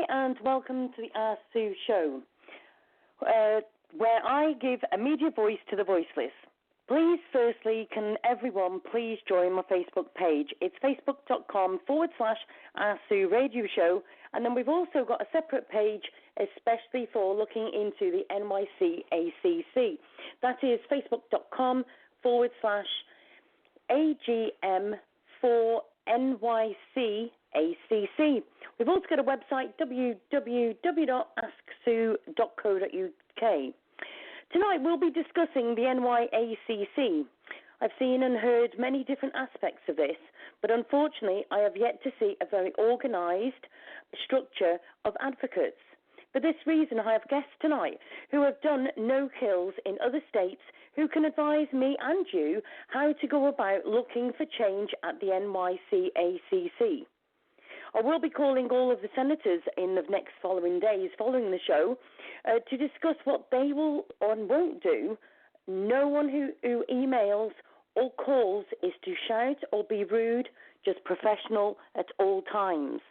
and welcome to the Ask Sue show, where I give a media voice to the voiceless. Please, firstly, can everyone please join my Facebook page? It's facebook.com/Ask Sue Radio Show, and then we've also got a separate page especially for looking into the NYC ACC. That is facebook.com/AGM4NYCACC. We've also got a website, www.asksue.co.uk. Tonight we'll be discussing the NYACC. I've seen and heard many different aspects of this, but unfortunately I have yet to see a very organised structure of advocates. For this reason, I have guests tonight who have done no kills in other states who can advise me and you how to go about looking for change at the NYCACC. I will be calling all of the senators in the next following days following the show to discuss what they will and won't do. No one who emails or calls is to shout or be rude, just professional at all times.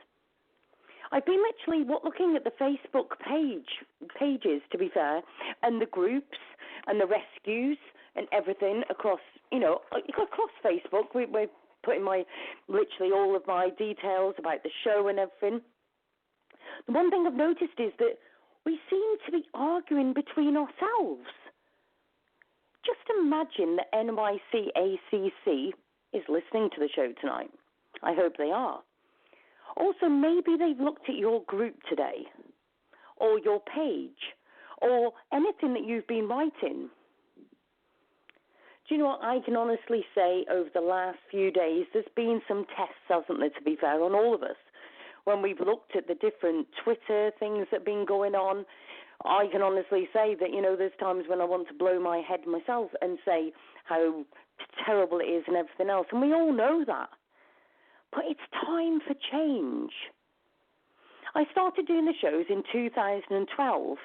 I've been literally looking at the Facebook pages, to be fair, and the groups and the rescues and everything across Facebook. We're putting literally all of my details about the show and everything. The one thing I've noticed is that we seem to be arguing between ourselves. Just imagine the NYCACC is listening to the show tonight. I hope they are. Also, maybe they've looked at your group today, or your page, or anything that you've been writing. Do you know what? I can honestly say over the last few days, there's been some tests, hasn't there, to be fair, on all of us. When we've looked at the different Twitter things that have been going on, I can honestly say that, there's times when I want to blow my head myself and say how terrible it is and everything else. And we all know that. But it's time for change. I started doing the shows in 2012,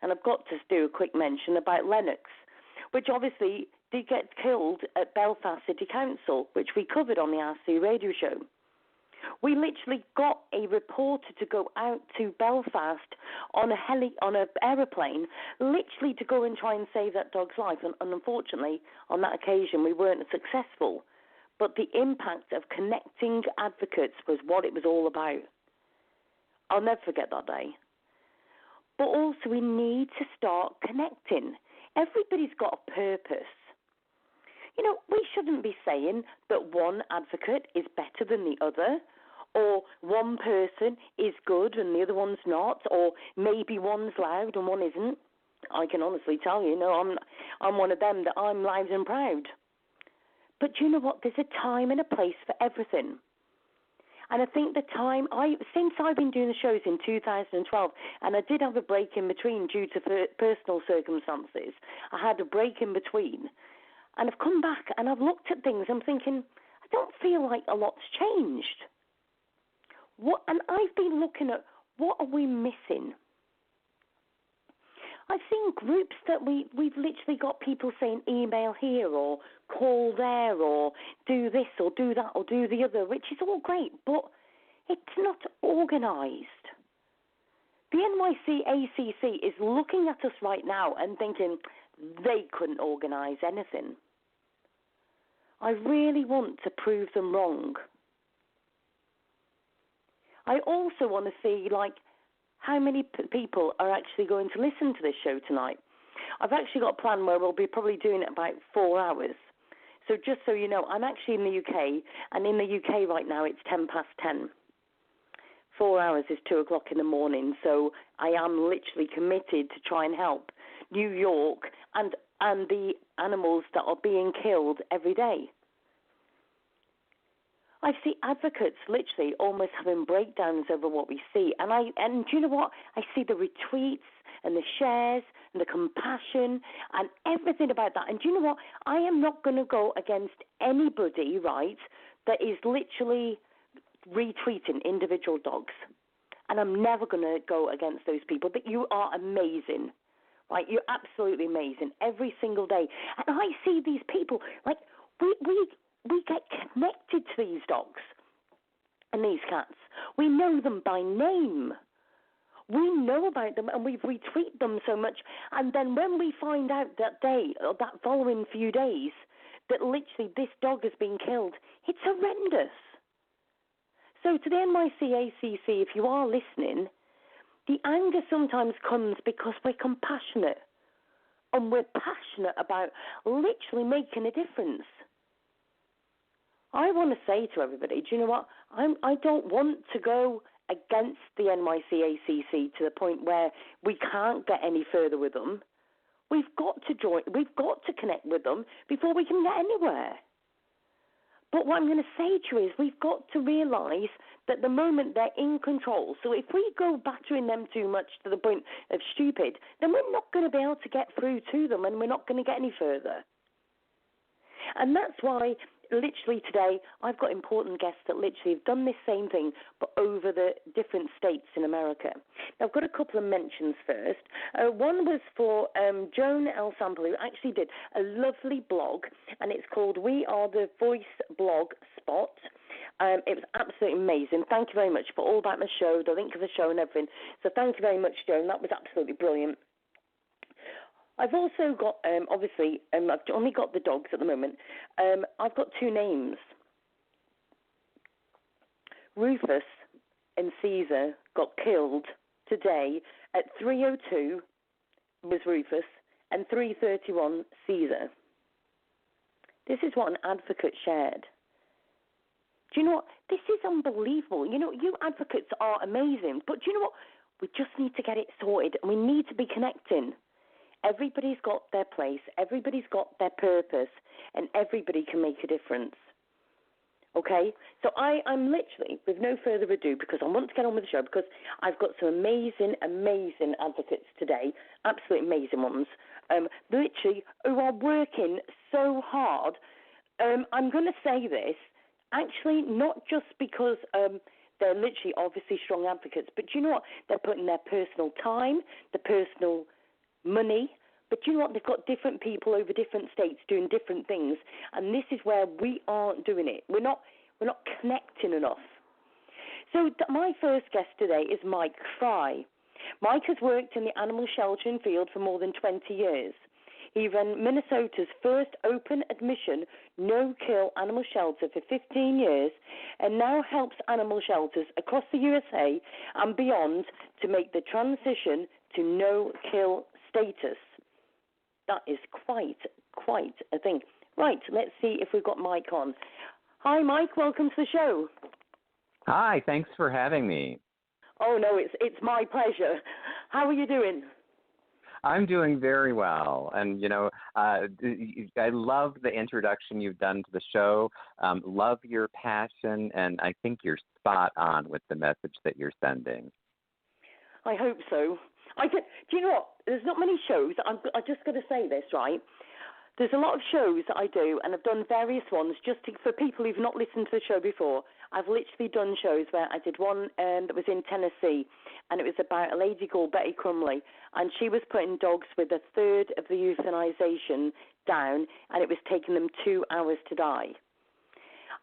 and I've got to do a quick mention about Lennox, which obviously did get killed at Belfast City Council, which we covered on the RC radio show. We literally got a reporter to go out to Belfast on an aeroplane, literally to go and try and save that dog's life. And unfortunately, on that occasion, we weren't successful. But the impact of connecting advocates was what it was all about. I'll never forget that day. But also, we need to start connecting. Everybody's got a purpose. We shouldn't be saying that one advocate is better than the other, or one person is good and the other one's not, or maybe one's loud and one isn't. I can honestly tell you, I'm one of them that I'm loud and proud. But do you know what? There's a time and a place for everything. And I think since I've been doing the shows in 2012, and I did have a break in between due to personal circumstances, I had a break in between. And I've come back and I've looked at things. I'm thinking, I don't feel like a lot's changed. And I've been looking at what are we missing. I've seen groups that we've literally got people saying email here or call there or do this or do that or do the other, which is all great, but it's not organised. The NYCACC is looking at us right now and thinking they couldn't organise anything. I really want to prove them wrong. I also want to see, how many people are actually going to listen to this show tonight. I've actually got a plan where we'll be probably doing it about 4 hours. So just so you know, I'm actually in the UK, and in the UK right now it's 10:10. 4 hours is 2 o'clock in the morning, so I am literally committed to try and help New York and the animals that are being killed every day. I see advocates literally almost having breakdowns over what we see. And do you know what? I see the retweets and the shares and the compassion and everything about that. And do you know what? I am not going to go against anybody, right, that is literally retweeting individual dogs. And I'm never going to go against those people. But you are amazing, right? You're absolutely amazing every single day. And I see these people, we get connected to these dogs and these cats. We know them by name. We know about them and we retweet them so much. And then when we find out that day or that following few days that literally this dog has been killed, it's horrendous. So to the NYCACC, if you are listening, the anger sometimes comes because we're compassionate and we're passionate about literally making a difference. I want to say to everybody, do you know what? I don't want to go against the NYCACC to the point where we can't get any further with them. We've got to join. We've got to connect with them before we can get anywhere. But what I'm going to say to you is we've got to realise that the moment they're in control, so if we go battering them too much to the point of stupid, then we're not going to be able to get through to them and we're not going to get any further. And that's why literally today I've got important guests that literally have done this same thing but over the different states in America. Now, I've got a couple of mentions first. One was for Joan L. Sample, who actually did a lovely blog, and it's called We Are the Voice Blog Spot. It was absolutely amazing. Thank you very much for all about my show, the link of the show and everything. So thank you very much, Joan. That was absolutely brilliant. I've also got, obviously, I've only got the dogs at the moment. I've got two names. Rufus and Caesar got killed today at 3:02 was Rufus and 3:31 Caesar. This is what an advocate shared. Do you know what? This is unbelievable. You know, you advocates are amazing, but do you know what? We just need to get it sorted and we need to be connecting. Everybody's got their place, everybody's got their purpose, and everybody can make a difference. Okay? So I'm literally, with no further ado, because I want to get on with the show, because I've got some amazing, amazing advocates today, absolutely amazing ones, literally, who are working so hard. I'm going to say this, actually, not just because they're literally obviously strong advocates, but do you know what? They're putting their personal time, their personal money, but you know what? They've got different people over different states doing different things, and this is where we aren't doing it. We're not connecting enough. So my first guest today is Mike Fry. Mike has worked in the animal sheltering field for more than 20 years. He ran Minnesota's first open admission, no-kill animal shelter for 15 years and now helps animal shelters across the USA and beyond to make the transition to no-kill status. That is quite a thing. Right, let's see if we've got Mike on. Hi, Mike. Welcome to the show. Hi, thanks for having me. Oh, no, it's my pleasure. How are you doing? I'm doing very well. And, you know, I love the introduction you've done to the show, love your passion, and I think you're spot on with the message that you're sending. I hope so. Do you know what? There's not many shows. I'm just going to say this, right? There's a lot of shows that I do, and I've done various ones for people who've not listened to the show before. I've literally done shows where I did one that was in Tennessee, and it was about a lady called Betty Crumley, and she was putting dogs with a third of the euthanization down, and it was taking them 2 hours to die.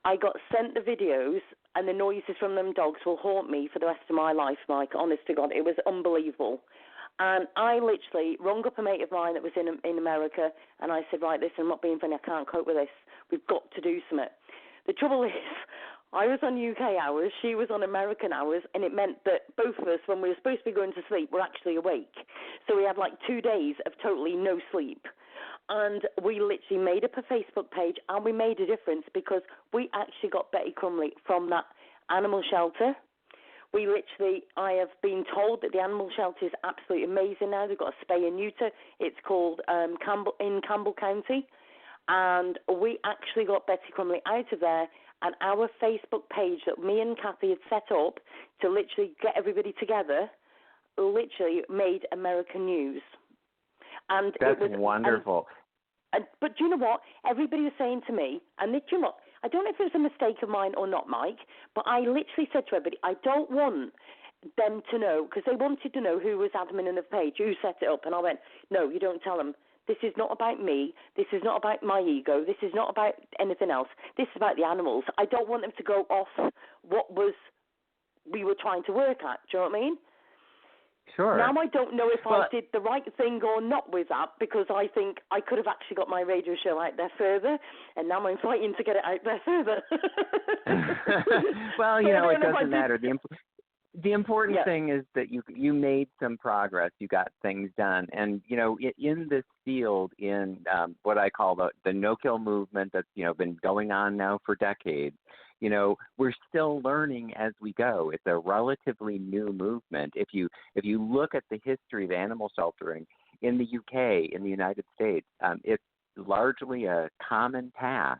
I got sent the videos, and the noises from them dogs will haunt me for the rest of my life, Mike. Honest to God, it was unbelievable. And I literally rung up a mate of mine that was in America, and I said, right, listen, I'm not being funny, I can't cope with this. We've got to do something. The trouble is, I was on UK hours, she was on American hours, and it meant that both of us, when we were supposed to be going to sleep, were actually awake. So we had like 2 days of totally no sleep. And we literally made up a Facebook page, and we made a difference because we actually got Betty Crumley from that animal shelter. I have been told that the animal shelter is absolutely amazing now. They've got a spay and neuter. It's called Campbell County. And we actually got Betty Crumley out of there, and our Facebook page that me and Kathy had set up to literally get everybody together literally made American news. And that's wonderful. But do you know what? Everybody was saying to me, and do you know what? I don't know if it was a mistake of mine or not, Mike, but I literally said to everybody, I don't want them to know, because they wanted to know who was admin in the page, who set it up, and I went, no, you don't tell them. This is not about me. This is not about my ego. This is not about anything else. This is about the animals. I don't want them to go off what we were trying to work at. Do you know what I mean? Sure. Now I don't know if Well, I did the right thing or not with that, because I think I could have actually got my radio show out there further, and now I'm fighting to get it out there further. well, So it doesn't matter. The important Yeah. thing is that you made some progress. You got things done, and in this field, in what I call the no-kill movement that's been going on now for decades. We're still learning as we go. It's a relatively new movement. If you look at the history of animal sheltering in the UK, in the United States, it's largely a common path.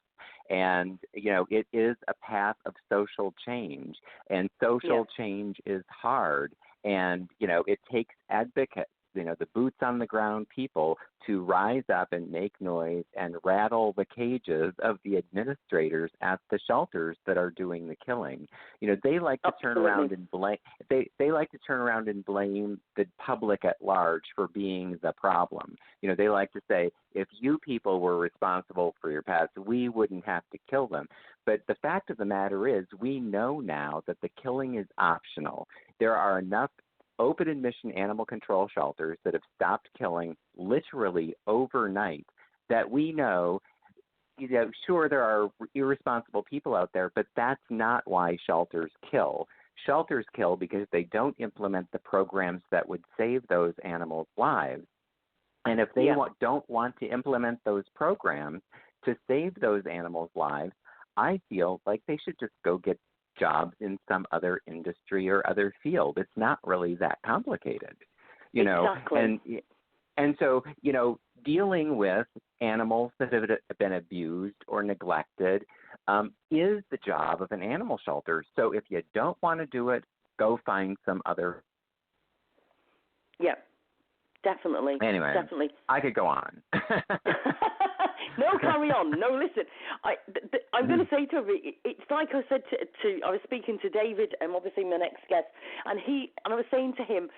And, it is a path of social change, and social change is hard. And, it takes advocates, the boots on the ground people to rise up and make noise and rattle the cages of the administrators at the shelters that are doing the killing. They like to turn around and blame. They like to turn around and blame the public at large for being the problem. They like to say, if you people were responsible for your pets, we wouldn't have to kill them. But the fact of the matter is, we know now that the killing is optional. There are enough open admission animal control shelters that have stopped killing literally overnight that we know, sure, there are irresponsible people out there, but that's not why shelters kill. Shelters kill because they don't implement the programs that would save those animals' lives. And if they don't want to implement those programs to save those animals' lives, I feel like they should just go get jobs in some other industry or other field. It's not really that complicated, Exactly. And so, dealing with animals that have been abused or neglected is the job of an animal shelter. So if you don't want to do it, go find some other. Yeah, definitely. Anyway, definitely. I could go on. No, carry on. No, listen. I'm going to say to Aubrie, it's like I said to I was speaking to Davyd, obviously my next guest, and I was saying to him,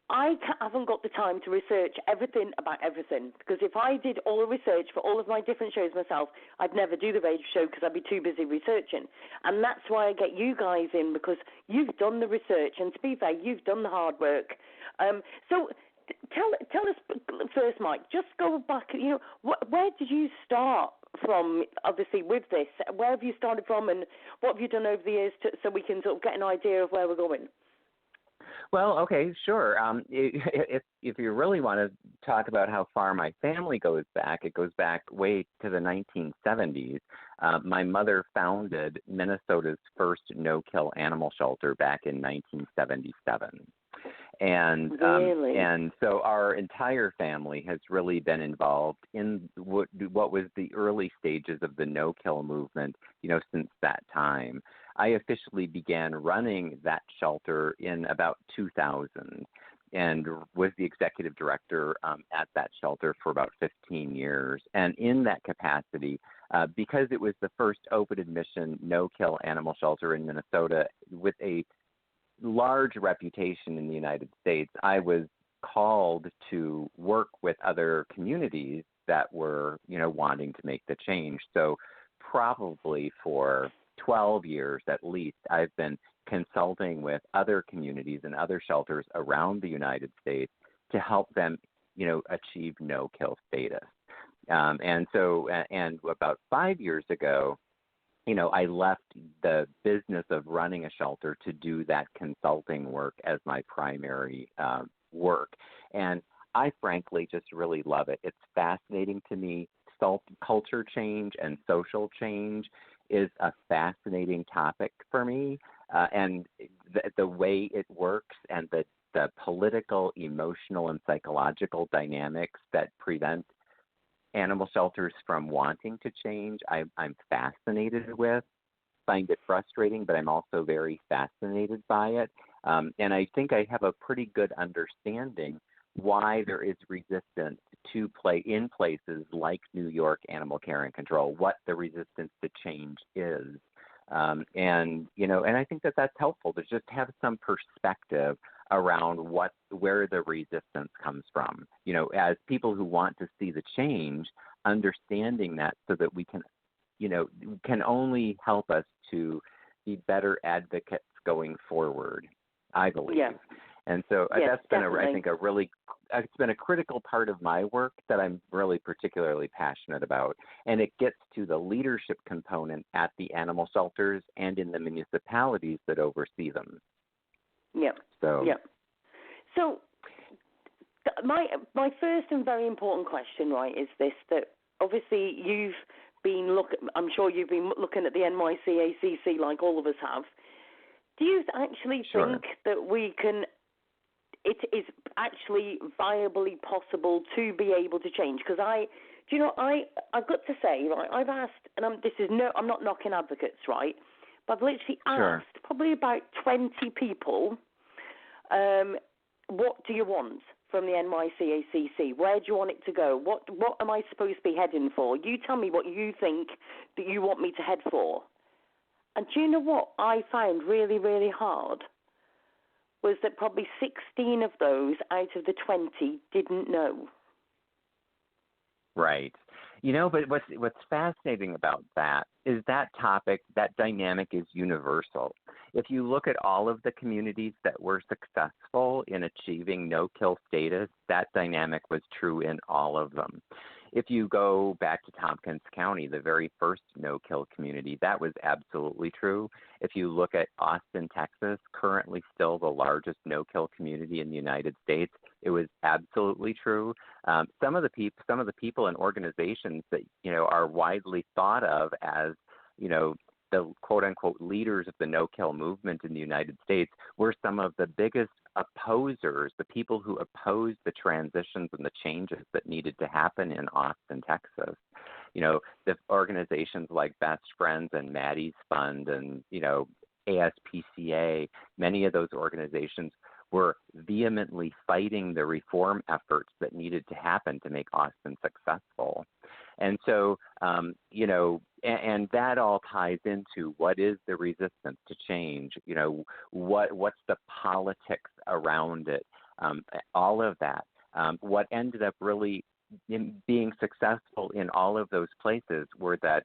I haven't got the time to research everything about everything, because if I did all the research for all of my different shows myself, I'd never do the radio show because I'd be too busy researching. And that's why I get you guys in, because you've done the research, and to be fair, you've done the hard work. So tell us first, Mike, just go back, where did you start from, obviously, with this? Where have you started from, and what have you done over the years so we can sort of get an idea of where we're going? Well, okay, sure. If you really want to talk about how far my family goes back, it goes back way to the 1970s. My mother founded Minnesota's first no-kill animal shelter back in 1977. And really? And so our entire family has really been involved in what was the early stages of the no-kill movement, since that time. I officially began running that shelter in about 2000 and was the executive director at that shelter for about 15 years. And in that capacity, because it was the first open admission no-kill animal shelter in Minnesota with a large reputation in the United States, I was called to work with other communities that were, wanting to make the change. So probably for 12 years at least, I've been consulting with other communities and other shelters around the United States to help them, achieve no-kill status. And about 5 years ago, I left the business of running a shelter to do that consulting work as my primary work. And I frankly just really love it. It's fascinating to me. Culture change and social change is a fascinating topic for me. And the way it works and the political, emotional, and psychological dynamics that prevent animal shelters from wanting to change, I'm fascinated with. Find it frustrating, but I'm also very fascinated by it. And I think I have a pretty good understanding why there is resistance to play in places like New York Animal Care and Control, what the resistance to change is. And I think that that's helpful to just have some perspective around where the resistance comes from. As people who want to see the change, understanding that so that we can, can only help us to be better advocates going forward, I believe. Yeah. And so Yes, that's been, definitely. I think, it's been a critical part of my work that I'm really particularly passionate about. And it gets to the leadership component at the animal shelters and in the municipalities that oversee them. Yeah. So, yeah. So my first and very important question, right, is this: that obviously I'm sure you've been looking at the NYC ACC like all of us have. Do you actually think that it is actually viably possible to be able to change? Because I've got to say, right, I've asked, and I'm not knocking advocates, right, but I've literally asked probably about 20 people, what do you want from the NYC ACC? Where do you want it to go? What am I supposed to be heading for? You tell me what you think that you want me to head for. And do you know what I found really, really hard? Was that probably 16 of those out of the 20 didn't know. Right. But what's fascinating about that is that topic, that dynamic is universal. If you look at all of the communities that were successful in achieving no-kill status, that dynamic was true in all of them. If you go back to Tompkins County, the very first no-kill community, that was absolutely true. If you look at Austin, Texas, currently still the largest no-kill community in the United States, it was absolutely true. Some of the people and organizations that are widely thought of as the quote-unquote leaders of the no-kill movement in the United States were some of the biggest opposers, the people who opposed the transitions and the changes that needed to happen in Austin, Texas. The organizations like Best Friends and Maddie's Fund and, ASPCA, many of those organizations were vehemently fighting the reform efforts that needed to happen to make Austin successful. And so, and that all ties into what is the resistance to change, what's the politics around it, all of that. What ended up really being successful in all of those places were that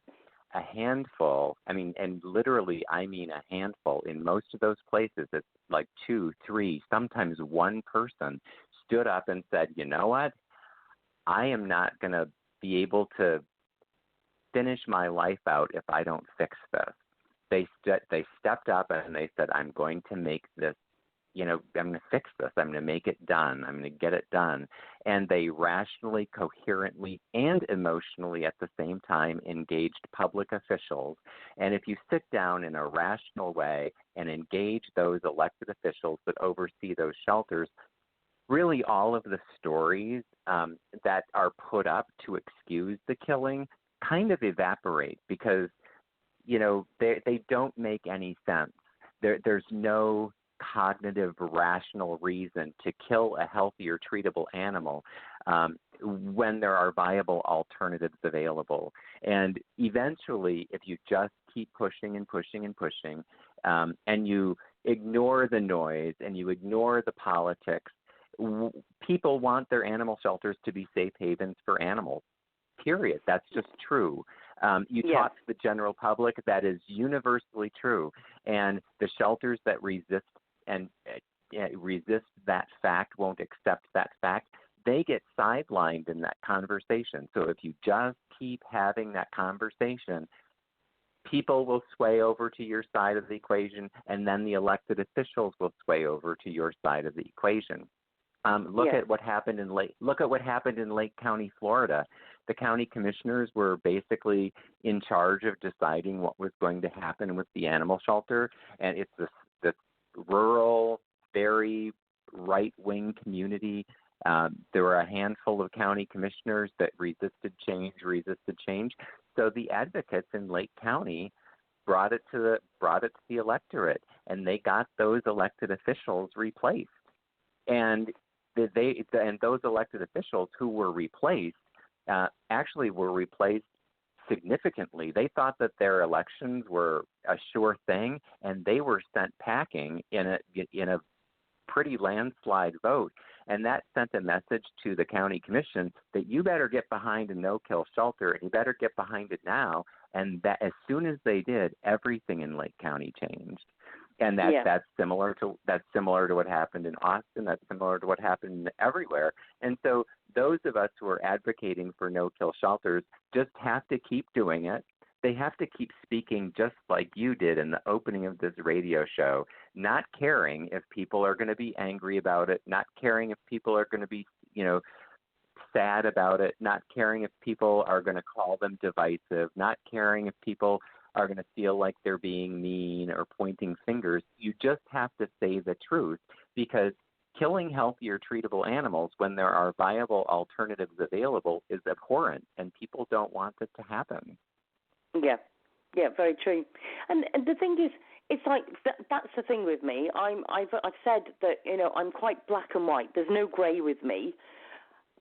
a handful, and literally I mean a handful, in most of those places, it's like 2, 3, sometimes one person stood up and said, you know what, I am not going to be able to finish my life out if I don't fix this. They stepped up and they said, I'm going to make this, I'm going to fix this. I'm going to make it done. I'm going to get it done. And they rationally, coherently, and emotionally at the same time engaged public officials. And if you sit down in a rational way and engage those elected officials that oversee those shelters, really all of the stories that are put up to excuse the killing kind of evaporate because, they don't make any sense. There's no cognitive, rational reason to kill a healthy or treatable animal when there are viable alternatives available. And eventually, if you just keep pushing and pushing and pushing, and you ignore the noise and you ignore the politics, people want their animal shelters to be safe havens for animals, period. That's just true. You talk to the general public, that is universally true. And the shelters that resist that fact, won't accept that fact, they get sidelined in that conversation. So if you just keep having that conversation, people will sway over to your side of the equation, and then the elected officials will sway over to your side of the equation. Look at what happened in Lake County, Florida. The county commissioners were basically in charge of deciding what was going to happen with the animal shelter, and it's this rural, very right-wing community. There were a handful of county commissioners that resisted change. So the advocates in Lake County brought it to the electorate, and they got those elected officials replaced. And those elected officials who were replaced actually were replaced significantly. They thought that their elections were a sure thing, and they were sent packing in a pretty landslide vote. And that sent a message to the county commission that you better get behind a no-kill shelter, and you better get behind it now. And that as soon as they did, everything in Lake County changed. And that's similar to what happened in Austin. That's similar to what happened everywhere. And so those of us who are advocating for no-kill shelters just have to keep doing it. They have to keep speaking just like you did in the opening of this radio show, not caring if people are going to be angry about it, not caring if people are going to be, sad about it, not caring if people are going to call them divisive, not caring if people are going to feel like they're being mean or pointing fingers. You just have to say the truth, because killing healthier treatable animals when there are viable alternatives available is abhorrent, and people don't want it to happen. Yeah, very true. And the thing is, it's like that's the thing with me. I've said that I'm quite black and white. There's no grey with me.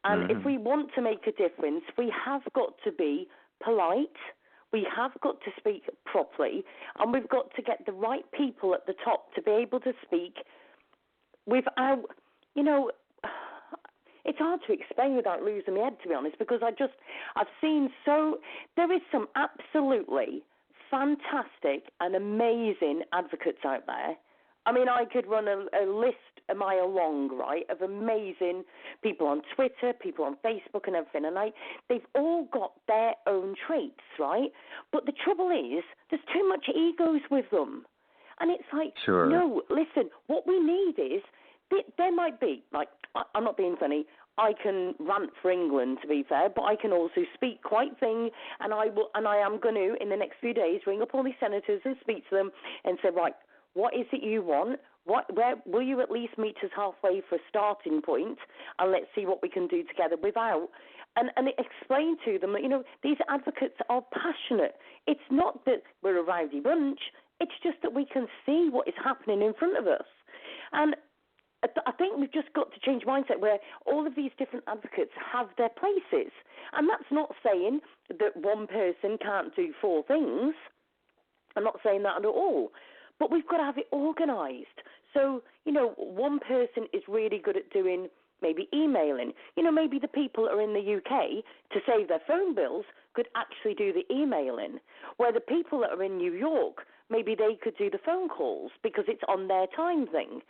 And if we want to make a difference, we have got to be polite. We have got to speak properly, and we've got to get the right people at the top to be able to speak without, it's hard to explain without losing my head, to be honest, because I've seen there is some absolutely fantastic and amazing advocates out there. I mean, I could run a list a mile long, right, of amazing people on Twitter, people on Facebook and everything, and they've all got their own traits, right? But the trouble is, there's too much egos with them. And it's like, no, listen, what we need is, there might be, like, I'm not being funny, I can rant for England, to be fair, but I can also speak quite thing, and I am going to, in the next few days, ring up all these senators and speak to them and say, right, what is it you want? Where will you at least meet us halfway for a starting point, and let's see what we can do together without. And explain to them that, these advocates are passionate. It's not that we're a rowdy bunch. It's just that we can see what is happening in front of us. And I think we've just got to change mindset where all of these different advocates have their places. And that's not saying that one person can't do four things. I'm not saying that at all. But we've got to have it organised. So, one person is really good at doing maybe emailing. Maybe the people that are in the UK, to save their phone bills, could actually do the emailing. Where the people that are in New York, maybe they could do the phone calls because it's on their time thing.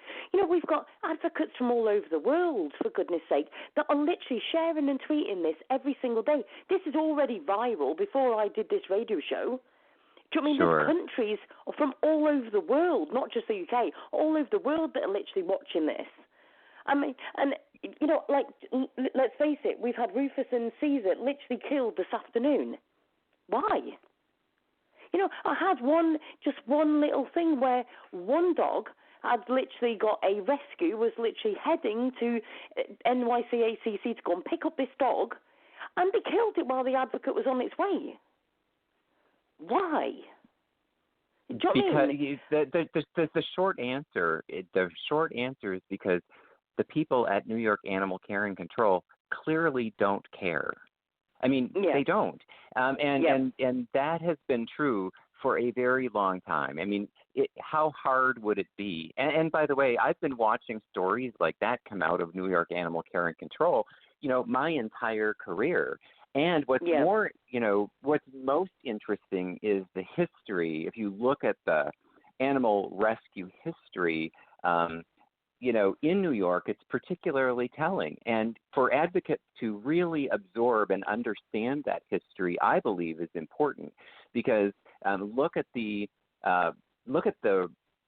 We've got advocates from all over the world, for goodness sake, that are literally sharing and tweeting this every single day. This is already viral before I did this radio show. Do you know what I mean? There's countries from all over the world, not just the UK, all over the world that are literally watching this. I mean, and, let's face it, we've had Rufus and Caesar literally killed this afternoon. Why? I had one little thing where one dog had literally got a rescue, was literally heading to NYC ACC to go and pick up this dog, and they killed it while the advocate was on its way. Why? Because the short answer is because the people at New York Animal Care and Control clearly don't care. I mean, they don't, and that has been true for a very long time. I mean, how hard would it be? And by the way, I've been watching stories like that come out of New York Animal Care and Control, my entire career. And what's what's most interesting is the history. If you look at the animal rescue history, in New York, it's particularly telling. And for advocates to really absorb and understand that history, I believe is important, because look at the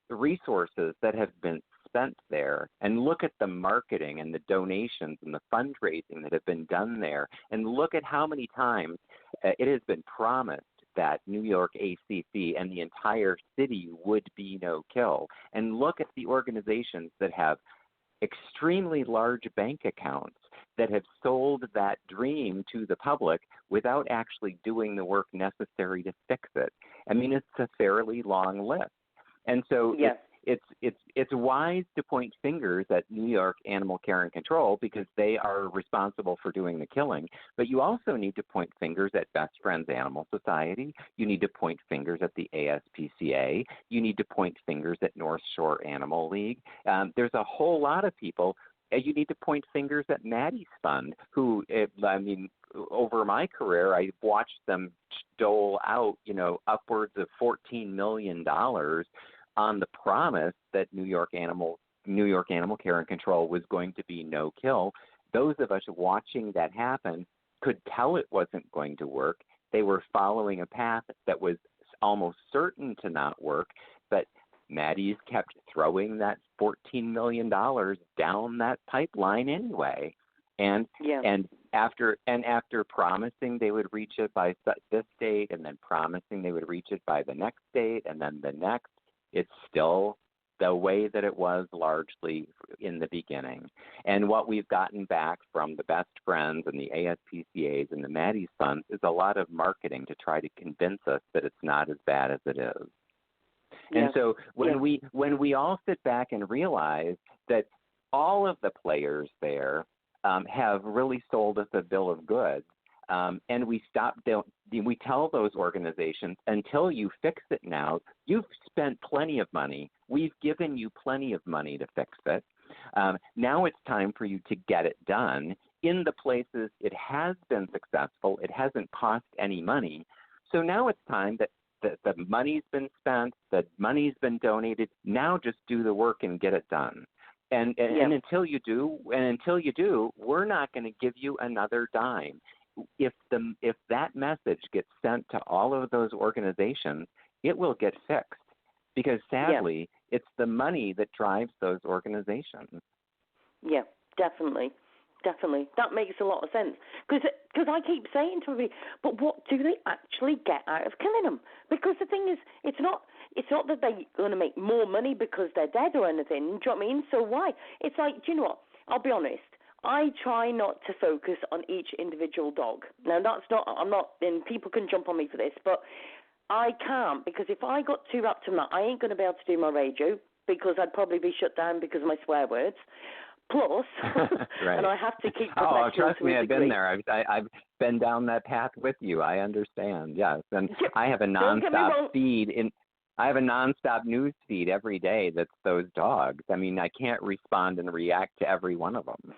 resources that have been spent there, and look at the marketing and the donations and the fundraising that have been done there, and look at how many times it has been promised that New York ACC and the entire city would be no-kill, and look at the organizations that have extremely large bank accounts that have sold that dream to the public without actually doing the work necessary to fix it. I mean, it's a fairly long list. And so it's wise to point fingers at New York Animal Care and Control because they are responsible for doing the killing. But you also need to point fingers at Best Friends Animal Society. You need to point fingers at the ASPCA. You need to point fingers at North Shore Animal League. There's a whole lot of people. You need to point fingers at Maddie's Fund, who, over my career, I've watched them dole out, upwards of $14 million on the promise that New York Animal Care and Control was going to be no kill. Those of us watching that happen could tell it wasn't going to work. They were following a path that was almost certain to not work, but Maddie's kept throwing that $14 million down that pipeline anyway. And after promising they would reach it by this date, and then promising they would reach it by the next date, and then the next, it's still the way that it was largely in the beginning. And what we've gotten back from the best friends and the ASPCAs and the Maddie's funds is a lot of marketing to try to convince us that it's not as bad as it is. And so when we all sit back and realize that all of the players there have really sold us a bill of goods, and we tell those organizations, until you fix it now, you've spent plenty of money. We've given you plenty of money to fix it. Now it's time for you to get it done. In the places it has been successful, it hasn't cost any money. So now it's time that the money's been spent, the money's been donated. Now just do the work and get it done. And until you do, we're not going to give you another dime. If that message gets sent to all of those organizations, it will get fixed, because sadly, it's the money that drives those organizations. Yeah, definitely. That makes a lot of sense. Because I keep saying to everybody, but what do they actually get out of killing them? Because the thing is, it's not that they're going to make more money because they're dead or anything. Do you know what I mean? So why? It's like, do you know what? I'll be honest. I try not to focus on each individual dog. Now, and people can jump on me for this, but I can't, because if I got too wrapped in that, I ain't going to be able to do my radio, because I'd probably be shut down because of my swear words. Plus, right. And I have to keep professional. Oh, trust me, I've been there. I've been down that path with you. I understand. Yes, and I have a nonstop feed I have a nonstop news feed every day that's those dogs. I mean, I can't respond and react to every one of them.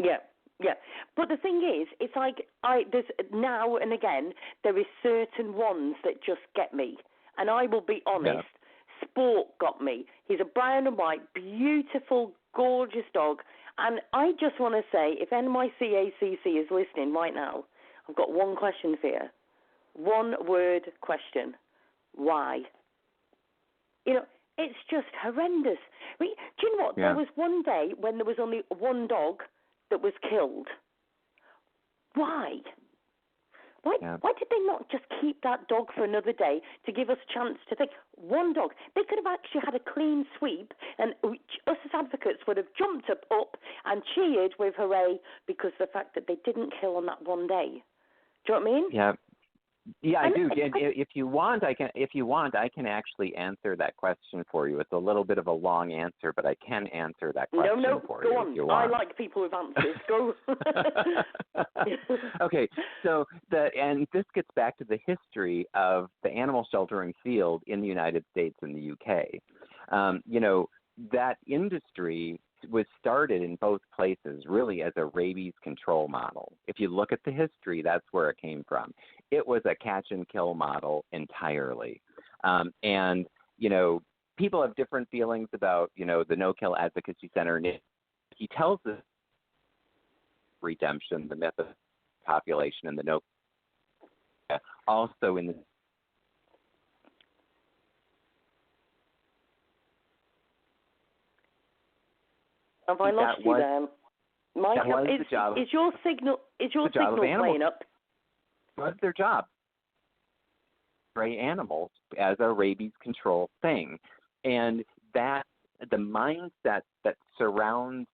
Yeah. But the thing is, it's like there's now and again there is certain ones that just get me, and I will be honest. Yeah. Sport got me. He's a brown and white, beautiful, gorgeous dog. And I just want to say, if NYC ACC is listening right now, I've got one question for you. One word question. Why? It's just horrendous. Do you know what? Yeah. There was one day when there was only one dog that was killed. Why? Why did they not just keep that dog for another day to give us a chance to think? One dog. They could have actually had a clean sweep, and us as advocates would have jumped up and cheered with hooray, because of the fact that they didn't kill on that one day. Do you know what I mean? Yeah, I do. If you want, I can actually answer that question for you. It's a little bit of a long answer, but I can answer that question for you. No, go on. If you want. I like people with answers. Go. Okay, so this gets back to the history of the animal sheltering field in the United States and the UK. That industry was started in both places really as a rabies control model. If you look at the history, that's where it came from. It was a catch and kill model entirely. And people have different feelings about, the No Kill Advocacy Center. He tells us redemption, the myth of population, and the no also in the Have I lost you there? Mike, is your signal playing up? What's their job? Spray animals as a rabies control thing. And that the mindset that surrounds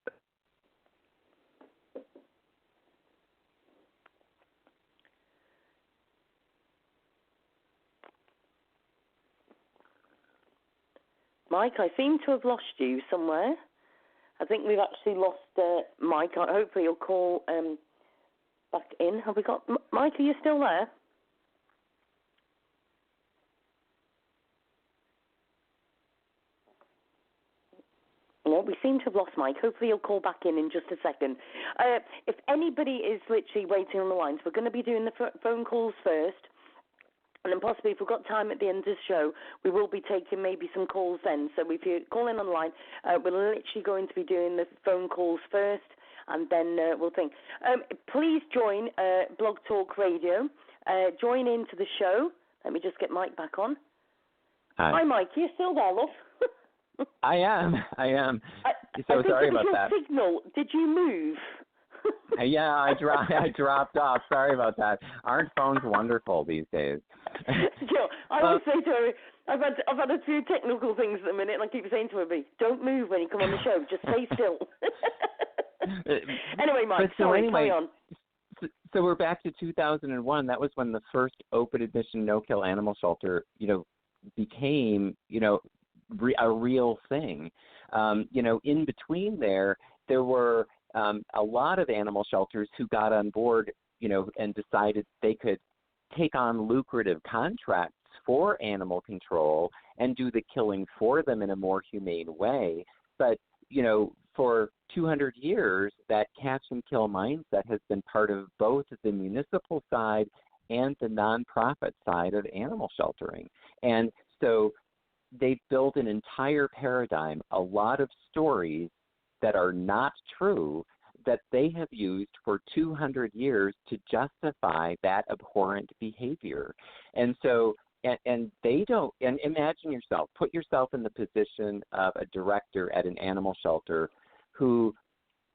Mike, I seem to have lost you somewhere. I think we've actually lost Mike. Hopefully he'll call back in. Have we got Mike? Are you still there? No, we seem to have lost Mike. Hopefully he'll call back in just a second. If anybody is literally waiting on the lines, we're going to be doing the phone calls first. And then possibly, if we've got time at the end of the show, we will be taking maybe some calls then. So if you're calling online, we're literally going to be doing the phone calls first, and then we'll think. Please join Blog Talk Radio. Join into the show. Let me just get Mike back on. Hi, Mike. You're still there, love? I am. So sorry about that. Signal. Did you move? Yeah, I dropped off. Sorry about that. Aren't phones wonderful these days? I always say to her, I've had a few technical things at the minute, and I keep saying to her, don't move when you come on the show. Just stay still. Anyway, Mike, carry on. So we're back to 2001. That was when the first open admission no-kill animal shelter, became, a real thing. In between there were a lot of animal shelters who got on board, and decided they could take on lucrative contracts for animal control and do the killing for them in a more humane way. But, for 200 years, that catch and kill mindset has been part of both the municipal side and the nonprofit side of animal sheltering. And so they've built an entire paradigm, a lot of stories that are not true, that they have used for 200 years to justify that abhorrent behavior. And so, and they don't, and imagine yourself, put yourself in the position of a director at an animal shelter who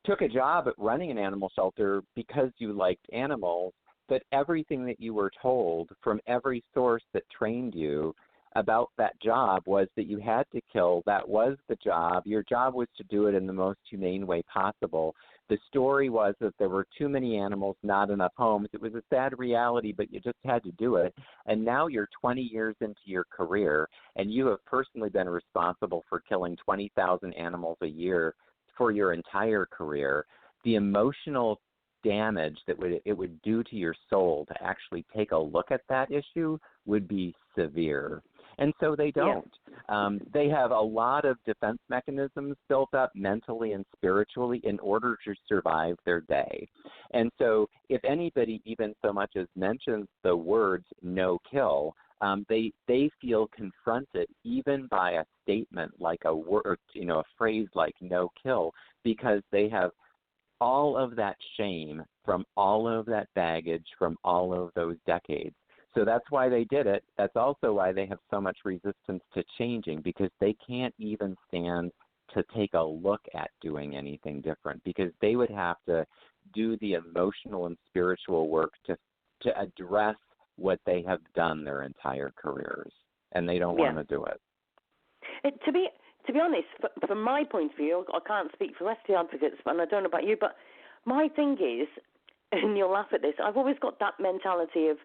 took a job at running an animal shelter because you liked animals, but everything that you were told from every source that trained you about that job was that you had to kill. That was the job. Your job was to do it in the most humane way possible. The story was that there were too many animals, not enough homes. It was a sad reality, but you just had to do it. And now you're 20 years into your career, and you have personally been responsible for killing 20,000 animals a year for your entire career. The emotional damage that it would do to your soul to actually take a look at that issue would be severe. And so they don't. Yeah. They have a lot of defense mechanisms built up mentally and spiritually in order to survive their day. And so if anybody even so much as mentions the words no kill, they feel confronted even by a statement like a word, a phrase like no kill, because they have all of that shame from all of that baggage from all of those decades. So that's why they did it. That's also why they have so much resistance to changing, because they can't even stand to take a look at doing anything different, because they would have to do the emotional and spiritual work to address what they have done their entire careers, and they don't want to do it. To be honest, from my point of view, I can't speak for the rest of the advocates, and I don't know about you, but my thing is, and you'll laugh at this, I've always got that mentality of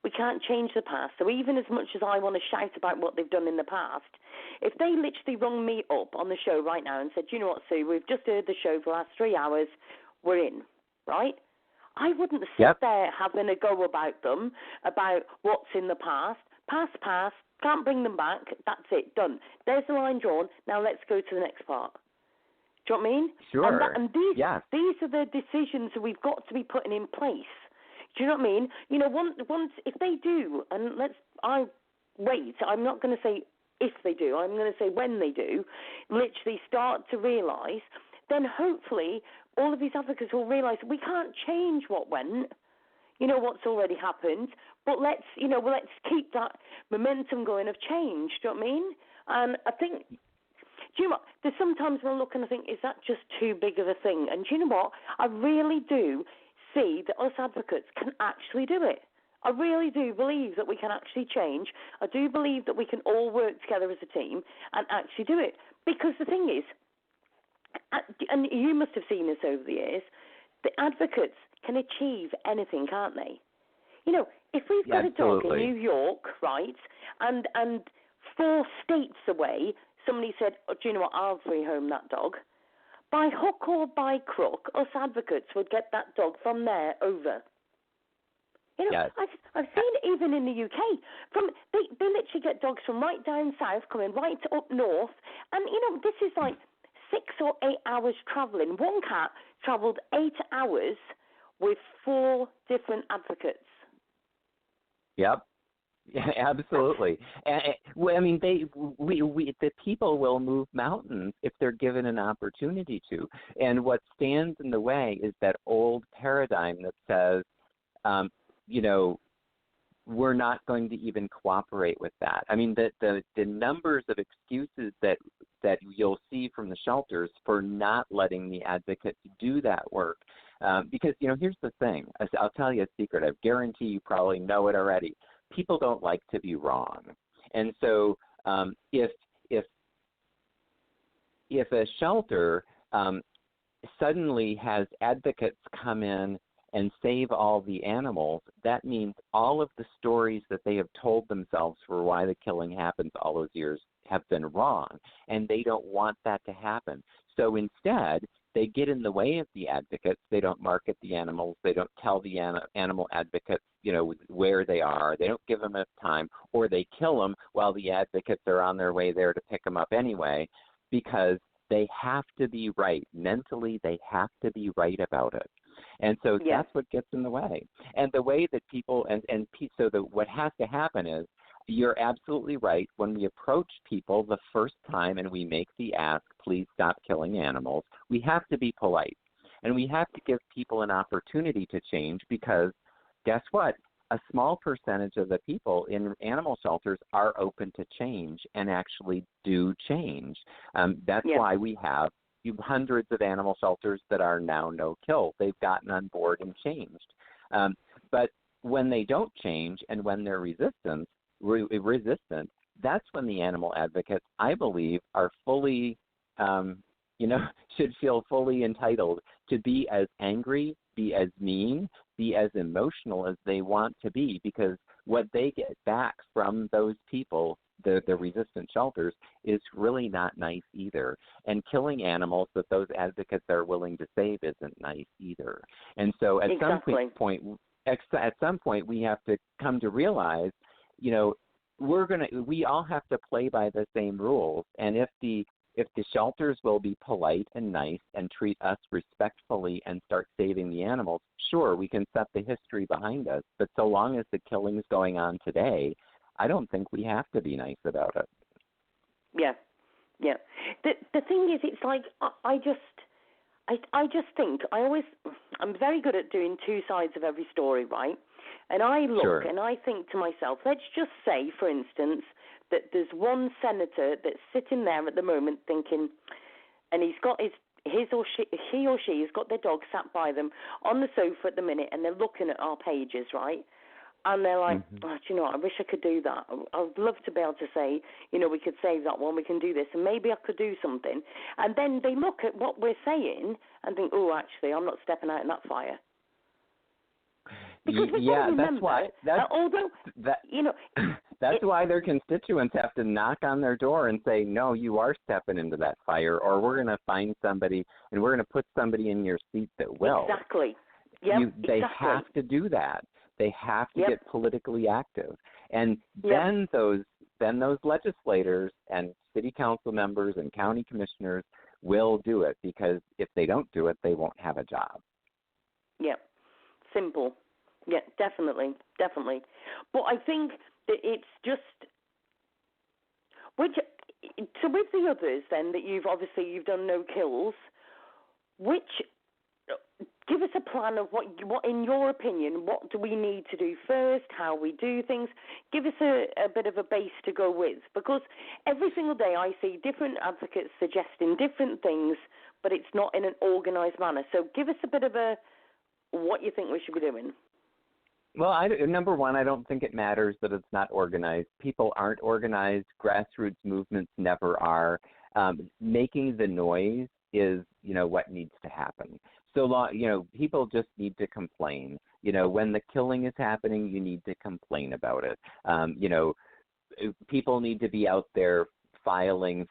we can't change the past. So even as much as I want to shout about what they've done in the past, if they literally rung me up on the show right now and said, you know what, Sue, we've just heard the show for the last 3 hours, we're in, right? I wouldn't sit there having a go about them, about what's in the past. Past, can't bring them back, that's it, done. There's the line drawn, now let's go to the next part. Do you know what I mean? Sure. And these are the decisions that we've got to be putting in place. Do you know what I mean? Once if they do, and I'm not going to say if they do, I'm going to say when they do, literally start to realise, then hopefully all of these advocates will realise we can't change what went, what's already happened, but let's keep that momentum going of change. Do you know what I mean? And I think, do you know what? There's sometimes when I look and I think, is that just too big of a thing? And do you know what? I really do see that us advocates can actually do it. I really do believe that we can actually change. I do believe that we can all work together as a team and actually do it. Because the thing is, and you must have seen this over the years, the advocates can achieve anything, can't they? If we've got a dog in New York, right, and 4 states away, somebody said, do you know what, I'll free home that dog. By hook or by crook, us advocates would get that dog from there over. I've seen it even in the UK. They literally get dogs from right down south coming right up north. And, this is like 6 or 8 hours travelling. One cat travelled 8 hours with 4 different advocates. Yep. Yeah, absolutely. I mean, the people will move mountains if they're given an opportunity to. And what stands in the way is that old paradigm that says, you know, we're not going to even cooperate with that. I mean, the numbers of excuses that you'll see from the shelters for not letting the advocates do that work. Because, you know, here's the thing. I'll tell you a secret. I guarantee you probably know it already. People don't like to be wrong. And so if a shelter suddenly has advocates come in and save all the animals, that means all of the stories that they have told themselves for why the killing happens all those years have been wrong, and they don't want that to happen. So instead, they get in the way of the advocates. They don't market the animals. They don't tell the animal advocates, you know, where they are. They don't give them enough time, or they kill them while the advocates are on their way there to pick them up anyway, because they have to be right. Mentally, they have to be right about it. And so that's what gets in the way. And the way that people, what has to happen is, you're absolutely right. When we approach people the first time and we make the ask, please stop killing animals, we have to be polite. And we have to give people an opportunity to change, because guess what? A small percentage of the people in animal shelters are open to change and actually do change. That's why we have hundreds of animal shelters that are now no-kill. They've gotten on board and changed. But when they don't change and when they're resistant, that's when the animal advocates, I believe, are fully, should feel fully entitled to be as angry, be as mean, be as emotional as they want to be, because what they get back from those people, the resistant shelters, is really not nice either. And killing animals that those advocates are willing to save isn't nice either. And so at some point we have to come to realize, you know, we all have to play by the same rules. And if the shelters will be polite and nice and treat us respectfully and start saving the animals, sure, we can set the history behind us. But so long as the killing is going on today, I don't think we have to be nice about it. Yeah. The thing is, it's like I just think I'm very good at doing two sides of every story, right? And I look and I think to myself, let's just say, for instance, that there's one senator that's sitting there at the moment thinking, and he's got he or she has got their dog sat by them on the sofa at the minute, and they're looking at our pages, right? And they're like, oh, do you know what, I wish I could do that. I'd love to be able to say, you know, we could save that one, we can do this, and maybe I could do something. And then they look at what we're saying and think, oh, actually, I'm not stepping out in that fire. Because that's why. That's why their constituents have to knock on their door and say, no, you are stepping into that fire, or we're going to find somebody and we're going to put somebody in your seat that will. Exactly. They have to do that. They have to get politically active, and then those legislators and city council members and county commissioners will do it, because if they don't do it, they won't have a job. Yeah, simple. Yeah, definitely. But I think that it's just with the others then that you've done no kills. Give us a plan of what in your opinion, what do we need to do first? How we do things? Give us a bit of a base to go with, because every single day I see different advocates suggesting different things, but it's not in an organised manner. So give us a bit of what you think we should be doing. Well, number one, I don't think it matters that it's not organized. People aren't organized. Grassroots movements never are. Making the noise is, what needs to happen. So, people just need to complain. When the killing is happening, you need to complain about it. People need to be out there filing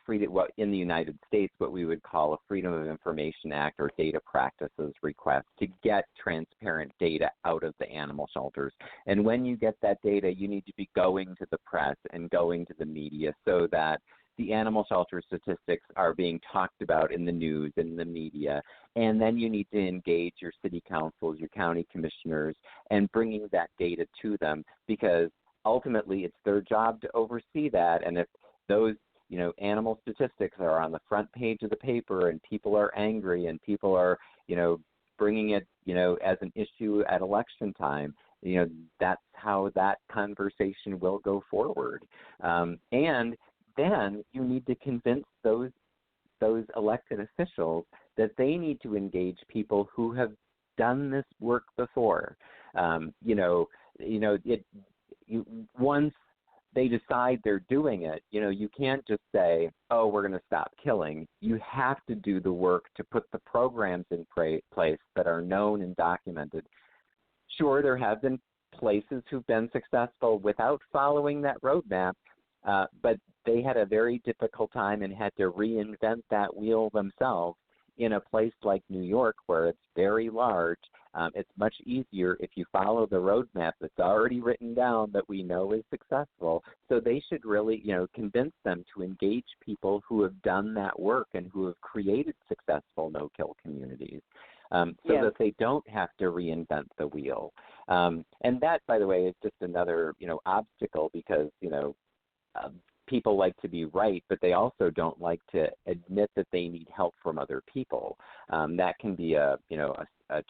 in the United States what we would call a Freedom of Information Act or data practices request to get transparent data out of the animal shelters. And when you get that data, you need to be going to the press and going to the media so that the animal shelter statistics are being talked about in the news and the media. And then you need to engage your city councils, your county commissioners, and bringing that data to them, because ultimately it's their job to oversee that. And if those, animal statistics are on the front page of the paper and people are angry and people are, bringing it, as an issue at election time, that's how that conversation will go forward. And then you need to convince those elected officials that they need to engage people who have done this work before. Once they decide they're doing it, you can't just say, oh, we're going to stop killing. You have to do the work to put the programs in place that are known and documented. Sure, there have been places who've been successful without following that roadmap, but they had a very difficult time and had to reinvent that wheel themselves. In a place like New York, where it's very large, it's much easier if you follow the roadmap that's already written down that we know is successful. So they should really, convince them to engage people who have done that work and who have created successful no-kill communities, so that they don't have to reinvent the wheel. And that, by the way, is just another, obstacle because, people like to be right, but they also don't like to admit that they need help from other people. That can be a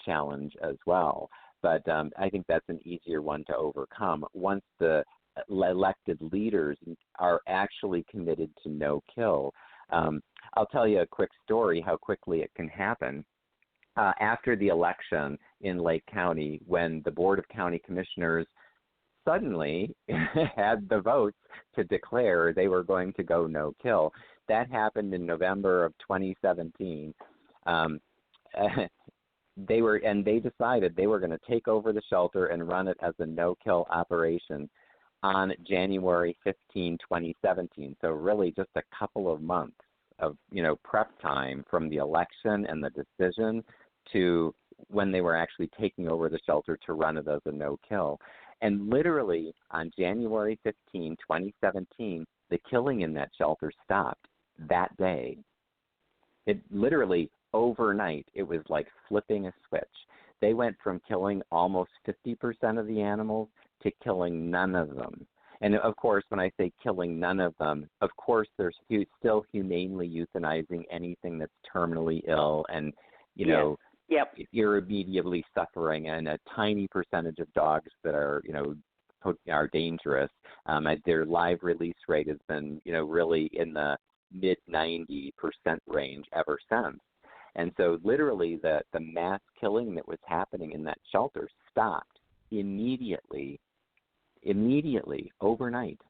challenge as well. But I think that's an easier one to overcome once the elected leaders are actually committed to no kill. I'll tell you a quick story how quickly it can happen. After the election in Lake County, when the Board of County Commissioners suddenly had the votes to declare they were going to go no kill. That happened in November of 2017. They decided they were going to take over the shelter and run it as a no kill operation on January 15, 2017. So really just a couple of months of, prep time from the election and the decision to when they were actually taking over the shelter to run it as a no kill. And literally on January 15, 2017, the killing in that shelter stopped that day. It literally overnight, it was like flipping a switch. They went from killing almost 50% of the animals to killing none of them. And of course, when I say killing none of them, of course, they're still humanely euthanizing anything that's terminally ill and, irremediably suffering, and a tiny percentage of dogs that are dangerous. Their live release rate has been, really in the mid 90% range ever since. And so literally the mass killing that was happening in that shelter stopped immediately, overnight.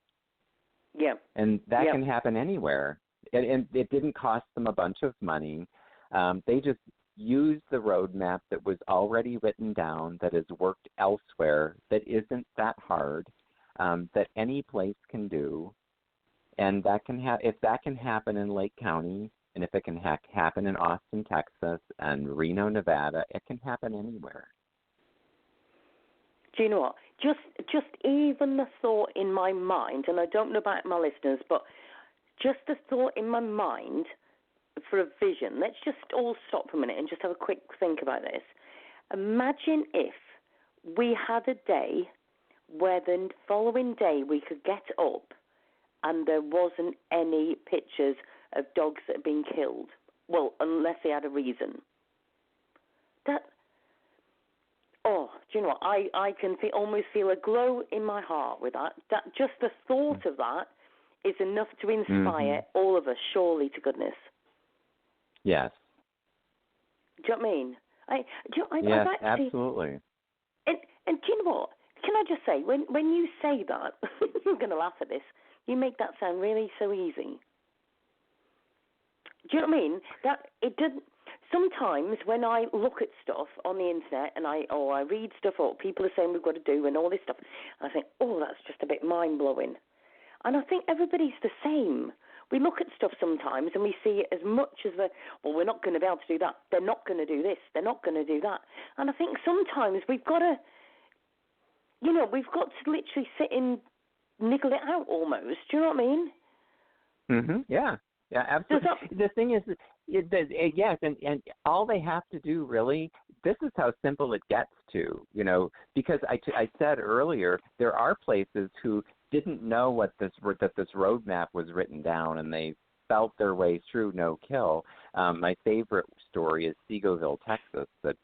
Yeah. And that can happen anywhere. And it didn't cost them a bunch of money. They just used the roadmap that was already written down, that has worked elsewhere, that isn't that hard, that any place can do. And that can if that can happen in Lake County, and if it can happen in Austin, Texas, and Reno, Nevada, it can happen anywhere. Do you know what? Just even the thought in my mind, and I don't know about my listeners, but just the thought in my mind for a vision. Let's just all stop for a minute and just have a quick think about this. Imagine if we had a day where the following day we could get up and there wasn't any pictures of dogs that had been killed. Well, unless they had a reason. Do you know what? I can almost feel a glow in my heart with that. That just the thought of that is enough to inspire all of us, surely, to goodness. Yes. Do you know what I mean? Yes, absolutely. And do you know what? Can I just say, when you say that, you're going to laugh at this, you make that sound really so easy. Do you know what I mean? That it didn't. Sometimes when I look at stuff on the internet and I read stuff what people are saying we've got to do and all this stuff, and I think, that's just a bit mind-blowing. And I think everybody's the same. We look at stuff sometimes and we see it as much as we're not going to be able to do that. They're not going to do this. They're not going to do that. And I think sometimes we've got to, literally sit and niggle it out almost. Do you know what I mean? Yeah. Yeah, absolutely. The thing is, yes, and all they have to do really, this is how simple it gets to, because I said earlier, there are places who didn't know that this roadmap was written down, and they felt their way through no kill. My favorite story is Seagoville, Texas, that,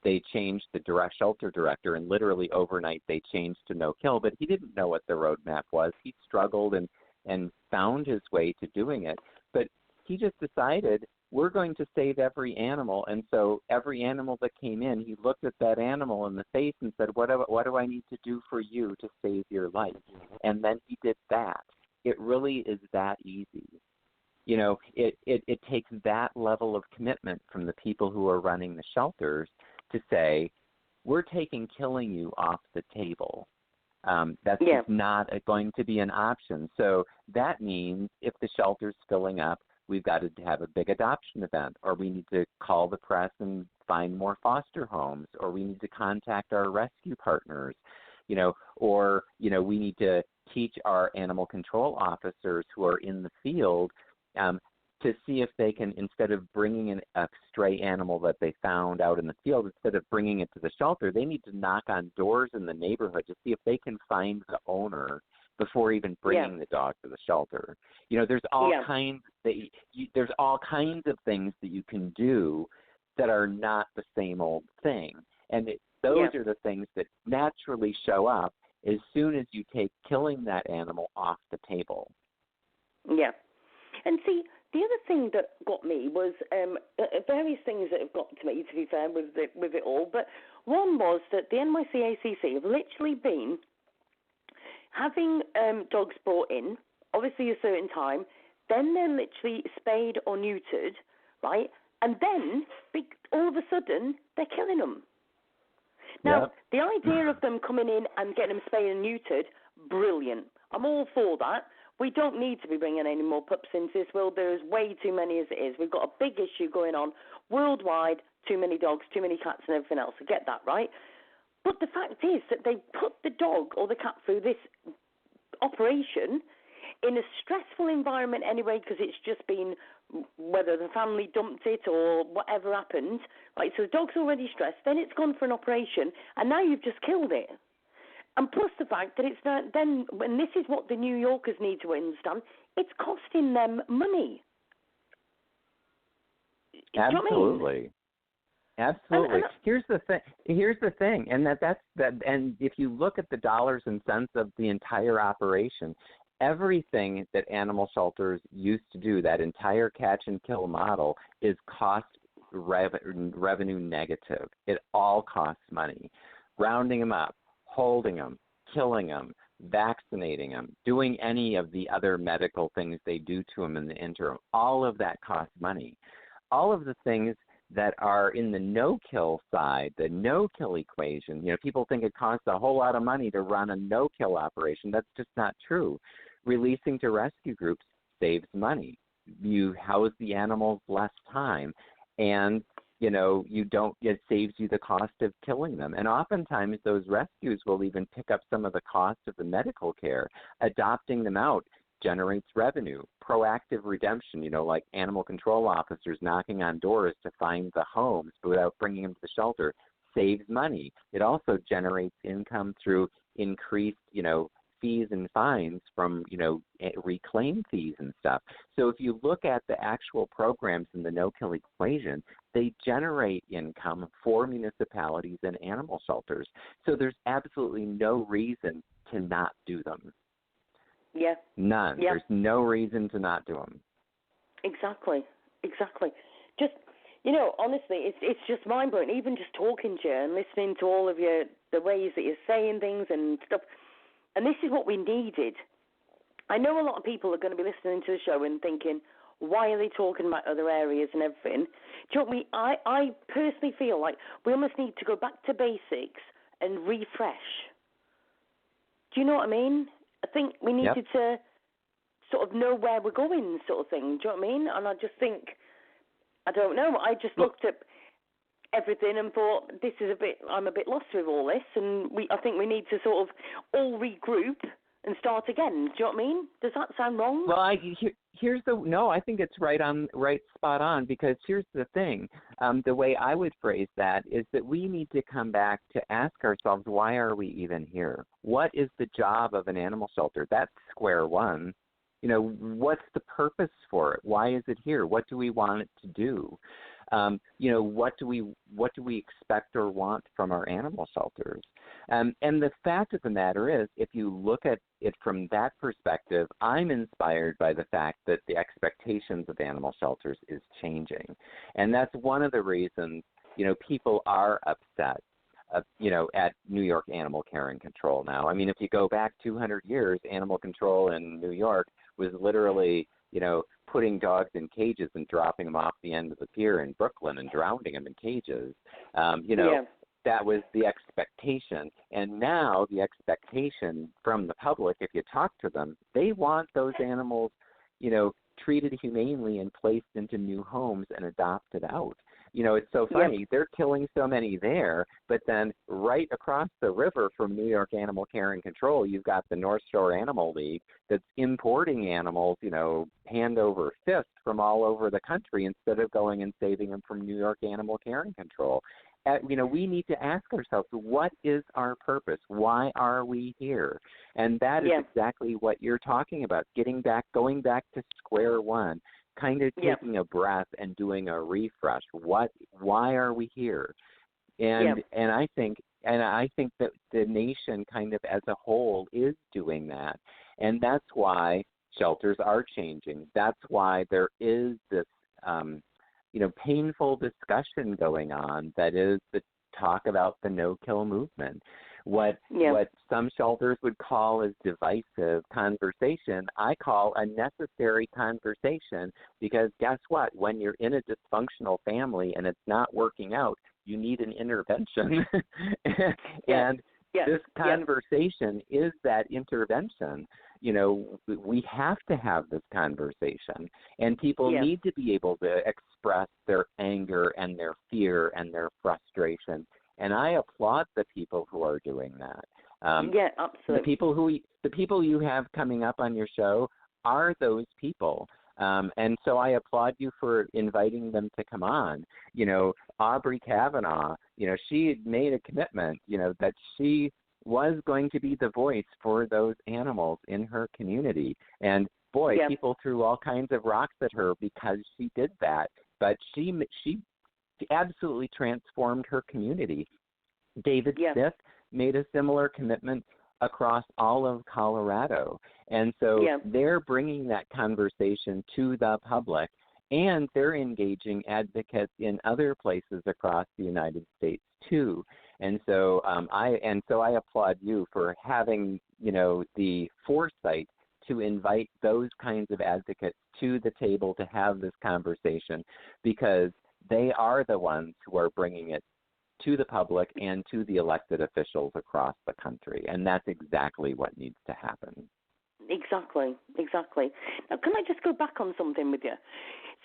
they changed the shelter director, and literally overnight they changed to no kill, but he didn't know what the roadmap was. He struggled and found his way to doing it, but he just decided, we're going to save every animal. And so every animal that came in, he looked at that animal in the face and said, what do I need to do for you to save your life? And then he did that. It really is that easy. It takes that level of commitment from the people who are running the shelters to say, we're taking killing you off the table. That's just not going to be an option. So that means if the shelter's filling up, we've got to have a big adoption event, or we need to call the press and find more foster homes, or we need to contact our rescue partners, or we need to teach our animal control officers who are in the field to see if they can, instead of bringing in a stray animal that they found out in the field, instead of bringing it to the shelter, they need to knock on doors in the neighborhood to see if they can find the owner before even bringing the dog to the shelter. There's all kinds there's all kinds of things that you can do that are not the same old thing, and those are the things that naturally show up as soon as you take killing that animal off the table. Yeah, and see, the other thing that got me was various things that have got to me, to be fair, with it all. But one was that the NYC ACC have literally been having dogs brought in, obviously a certain time, then they're literally spayed or neutered, right? And then, all of a sudden, they're killing them. Now, the idea of them coming in and getting them spayed and neutered, brilliant. I'm all for that. We don't need to be bringing any more pups into this world. There's way too many as it is. We've got a big issue going on worldwide, too many dogs, too many cats and everything else. I get that, right? But the fact is that they put the dog or the cat through this operation in a stressful environment anyway, because it's just been whether the family dumped it or whatever happened, right? So the dog's already stressed, then it's gone for an operation, and now you've just killed it. And plus the fact that it's not, then, and this is what the New Yorkers need to understand, it's costing them money. Absolutely. Absolutely. Here's the thing, and that's and if you look at the dollars and cents of the entire operation, everything that animal shelters used to do, that entire catch and kill model, is cost revenue negative. It all costs money. Rounding them up, holding them, killing them, vaccinating them, doing any of the other medical things they do to them in the interim, all of that costs money. All of the things that are in the no-kill side, the no-kill equation, people think it costs a whole lot of money to run a no-kill operation. That's just not true. Releasing to rescue groups saves money. You house the animals less time, and it saves you the cost of killing them. And oftentimes those rescues will even pick up some of the cost of the medical care. Adopting them out generates revenue. Proactive redemption, like animal control officers knocking on doors to find the homes without bringing them to the shelter, saves money. It also generates income through increased, fees and fines from, reclaim fees and stuff. So if you look at the actual programs in the no-kill equation, they generate income for municipalities and animal shelters. So there's absolutely no reason to not do them. Yeah. None. Yeah. There's no reason to not do them. Exactly. Just, honestly, it's just mind-blowing. Even just talking to you and listening to all of the ways that you're saying things and stuff. And this is what we needed. I know a lot of people are going to be listening to the show and thinking, why are they talking about other areas and everything? Do you know what I mean? I personally feel like we almost need to go back to basics and refresh. Do you know what I mean? I think we needed to sort of know where we're going, sort of thing. Do you know what I mean? And I just think, I don't know. I just looked at everything and thought, I'm a bit lost with all this, and I think we need to sort of all regroup and start again. Do you know what I mean? Does that sound wrong? Well, I think it's right spot on, because here's the thing. The way I would phrase that is that we need to come back to ask ourselves, why are we even here? What is the job of an animal shelter? That's square one. What's the purpose for it? Why is it here? What do we want it to do? What do we expect or want from our animal shelters? And the fact of the matter is, if you look at it from that perspective, I'm inspired by the fact that the expectations of animal shelters is changing. And that's one of the reasons, people are upset, at New York Animal Care and Control now. I mean, if you go back 200 years, animal control in New York was literally, putting dogs in cages and dropping them off the end of the pier in Brooklyn and drowning them in cages. That was the expectation. And now the expectation from the public, if you talk to them, they want those animals, treated humanely and placed into new homes and adopted out. It's so funny. Yep. They're killing so many there, but then right across the river from New York Animal Care and Control, you've got the North Shore Animal League that's importing animals, hand over fist from all over the country instead of going and saving them from New York Animal Care and Control. We need to ask ourselves, what is our purpose? Why are we here? And that is exactly what you're talking about, going back to square one, kind of taking a breath and doing a refresh. Why are we here? And I think that the nation kind of as a whole is doing that. And that's why shelters are changing. That's why there is this painful discussion going on that is the talk about the no-kill movement. What some shelters would call as divisive conversation, I call a necessary conversation, because guess what? When you're in a dysfunctional family and it's not working out, you need an intervention. And this conversation is that intervention. We have to have this conversation, and people need to be able to express their anger and their fear and their frustration. And I applaud the people who are doing that. Absolutely. The people you have coming up on your show are those people. And so I applaud you for inviting them to come on. Aubrie Kavanaugh, she had made a commitment, that she was going to be the voice for those animals in her community. And boy, people threw all kinds of rocks at her because she did that. But she absolutely transformed her community. Davyd Smith made a similar commitment across all of Colorado. And so they're bringing that conversation to the public, and they're engaging advocates in other places across the United States too. And so I applaud you for having, the foresight to invite those kinds of advocates to the table to have this conversation, because they are the ones who are bringing it to the public and to the elected officials across the country. And that's exactly what needs to happen. Exactly. Now, can I just go back on something with you?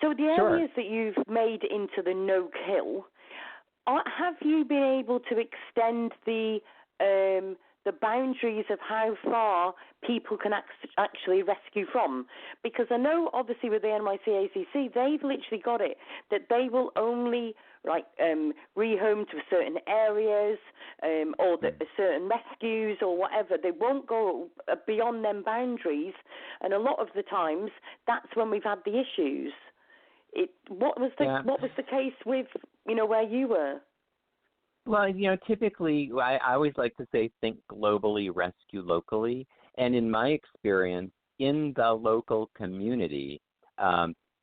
So the areas that you've made into the no-kill, have you been able to extend the boundaries of how far people can actually rescue from? Because I know, obviously, with the NYC ACC, they've literally got it that they will only rehome to certain areas or certain rescues or whatever. They won't go beyond them boundaries, and a lot of the times that's when we've had the issues. What was the case with where you were? Well, typically I always like to say think globally, rescue locally. And in my experience, in the local community,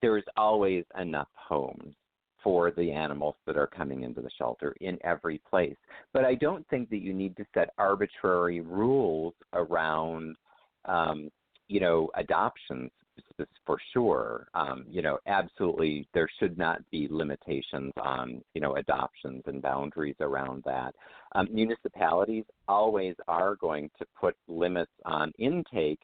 there's always enough homes for the animals that are coming into the shelter in every place. But I don't think that you need to set arbitrary rules around, adoptions for sure. Absolutely, there should not be limitations on, adoptions and boundaries around that. Municipalities always are going to put limits on intake,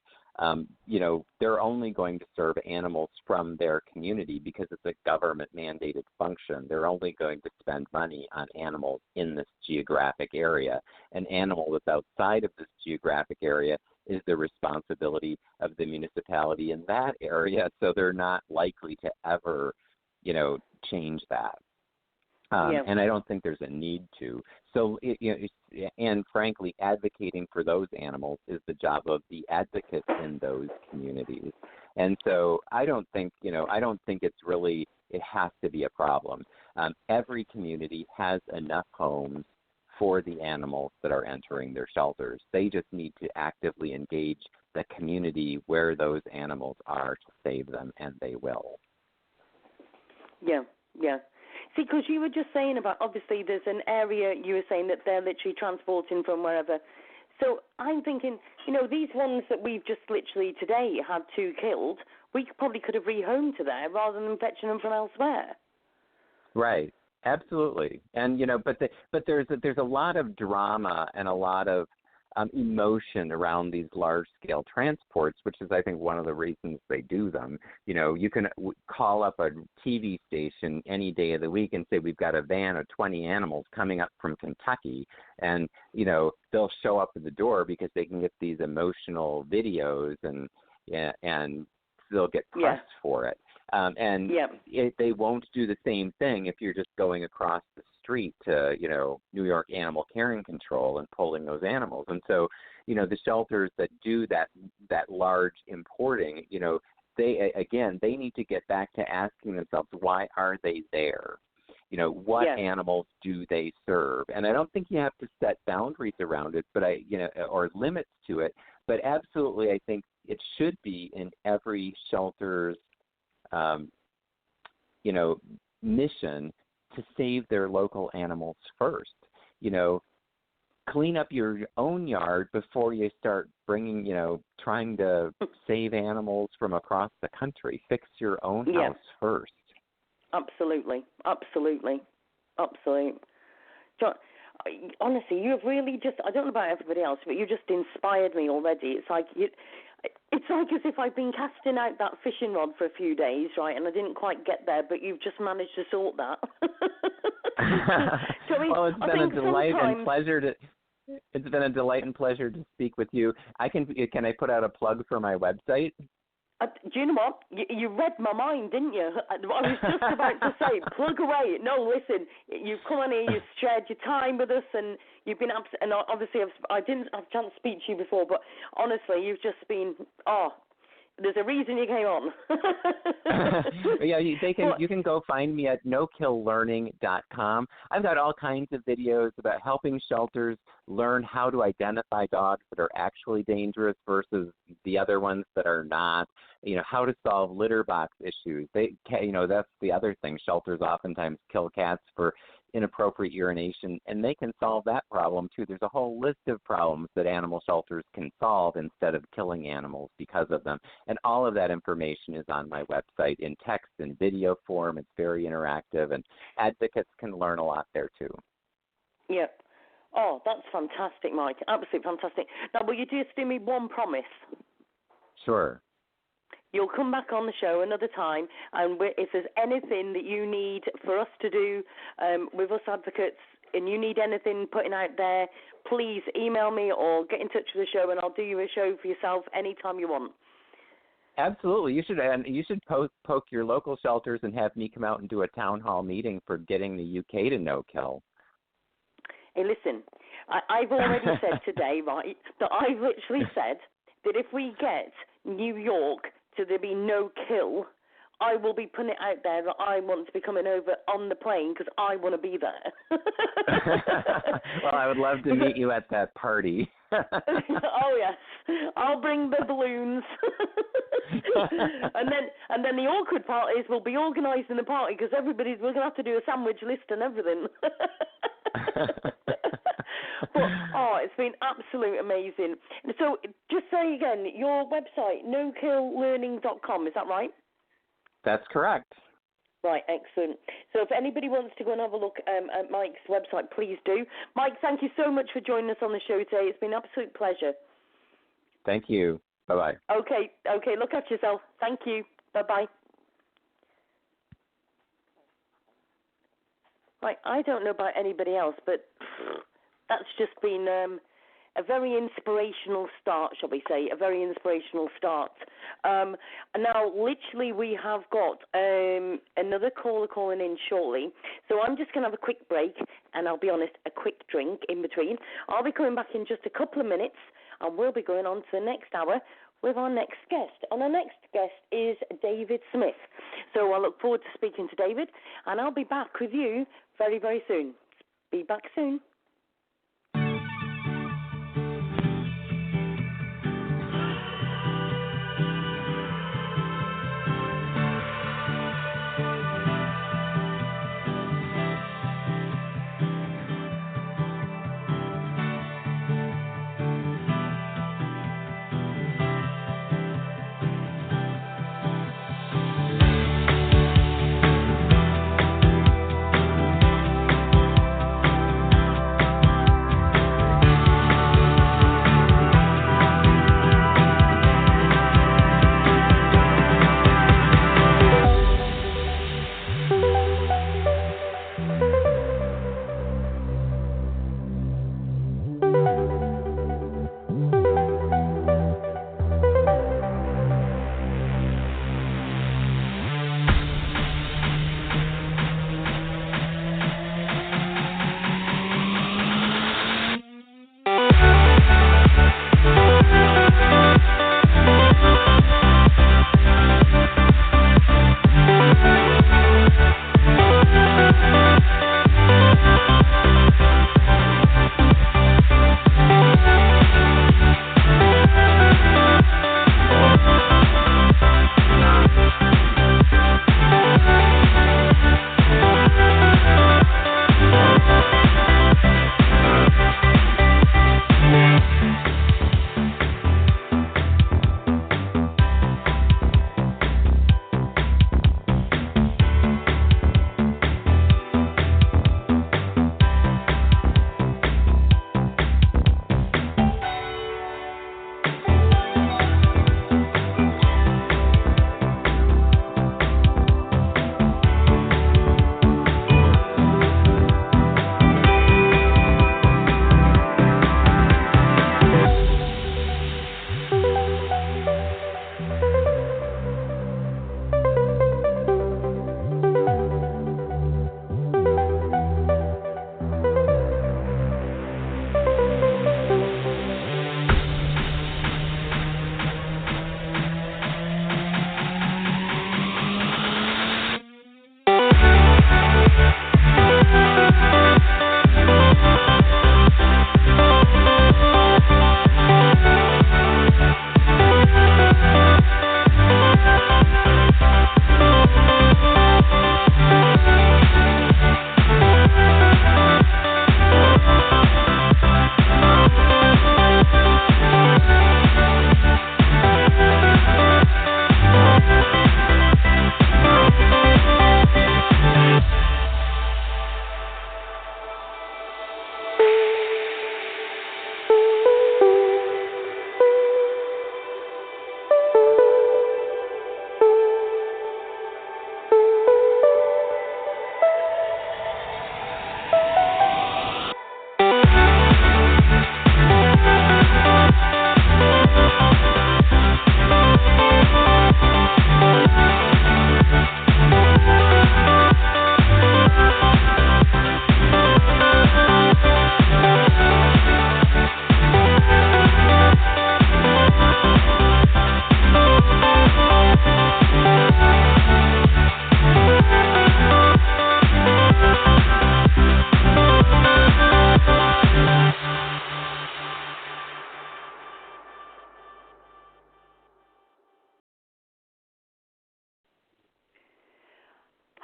they're only going to serve animals from their community because it's a government-mandated function. They're only going to spend money on animals in this geographic area. An animal that's outside of this geographic area is the responsibility of the municipality in that area, so they're not likely to ever, change that. And I don't think there's a need to. So, and frankly, advocating for those animals is the job of the advocates in those communities. And so I don't think it's really, it has to be a problem. Every community has enough homes for the animals that are entering their shelters. They just need to actively engage the community where those animals are to save them, and they will. Yeah. See, because you were just saying about, obviously, there's an area you were saying that they're literally transporting from wherever. So I'm thinking, these ones that we've just literally today had 2 killed, we probably could have rehomed to there rather than fetching them from elsewhere. Right. Absolutely. And, but there's a lot of drama and a lot of emotion around these large-scale transports, which is, I think, one of the reasons they do them. You can call up a TV station any day of the week and say, we've got a van of 20 animals coming up from Kentucky, and, they'll show up at the door because they can get these emotional videos and they'll get pressed for it. They won't do the same thing if you're just going across the street to, New York Animal Care and Control and pulling those animals. And so, the shelters that do that large importing, they need to get back to asking themselves, why are they there? What animals do they serve? And I don't think you have to set boundaries around it, but or limits to it. But absolutely, I think it should be in every shelter's mission to save their local animals first. Clean up your own yard before you start bringing, trying to save animals from across the country. Fix your own house first. Absolutely. John, honestly, you have really just, I don't know about everybody else, but you just inspired me already. It's like as if I've been casting out that fishing rod for a few days, right, and I didn't quite get there, but you've just managed to sort that. Well, it's been a delight and pleasure to. It's been a delight and pleasure to speak with you. Can I put out a plug for my website? Do you know what? You read my mind, didn't you? I was just about to say, plug away. No, listen, you've come on here, you've shared your time with us, and you've been and obviously I didn't have a chance to speak to you before, but honestly, you've just been, there's a reason you came on. You can go find me at nokilllearning.com. I've got all kinds of videos about helping shelters learn how to identify dogs that are actually dangerous versus the other ones that are not. How to solve litter box issues. That's the other thing. Shelters oftentimes kill cats for inappropriate urination, and they can solve that problem too. There's a whole list of problems that animal shelters can solve instead of killing animals because of them. And all of that information is on my website in text and video form. It's very interactive, and advocates can learn a lot there too. Yep. Oh, that's fantastic, Mike. Absolutely fantastic. Now, will you just do me one promise? Sure. You'll come back on the show another time, and if there's anything that you need for us to do with us advocates, and you need anything putting out there, please email me or get in touch with the show, and I'll do you a show for yourself anytime you want. Absolutely. You should poke your local shelters and have me come out and do a town hall meeting for getting the UK to no kill. Hey, listen, I've already said today, right, that I've literally said that if we get New York to there be no kill, I will be putting it out there that I want to be coming over on the plane because I want to be there. Well, I would love to meet you at that party. Oh yes, I'll bring the balloons. and then the awkward part is we'll be organising the party because we're going to have to do a sandwich list and everything. But it's been absolutely amazing. So just say again, your website, nokilllearning.com, is that right? That's correct. Right, excellent. So if anybody wants to go and have a look at Mike's website, please do. Mike, thank you so much for joining us on the show today. It's been an absolute pleasure. Thank you. Bye-bye. Okay, look after yourself. Thank you. Bye-bye. Right, I don't know about anybody else, but that's just been a very inspirational start, shall we say, a very inspirational start. And now, literally, we have got another caller calling in shortly, so I'm just going to have a quick break, and I'll be honest, a quick drink in between. I'll be coming back in just a couple of minutes, and we'll be going on to the next hour with our next guest. And our next guest is Davyd Smith. So I look forward to speaking to Davyd, and I'll be back with you very, very soon. Be back soon.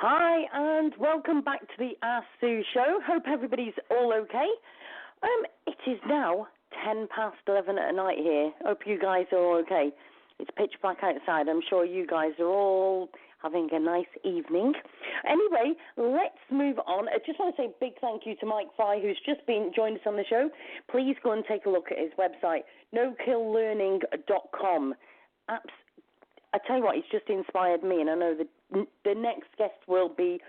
Hi, and welcome back to the Ask Sue show. Hope everybody's all okay. It is now 11:10 at night here. Hope you guys are all okay. It's pitch black outside. I'm sure you guys are all having a nice evening. Anyway, let's move on. I just want to say a big thank you to Mike Fry, who's just joined us on the show. Please go and take a look at his website, nokilllearning.com. I tell you what, it's just inspired me, and I know the next guest will be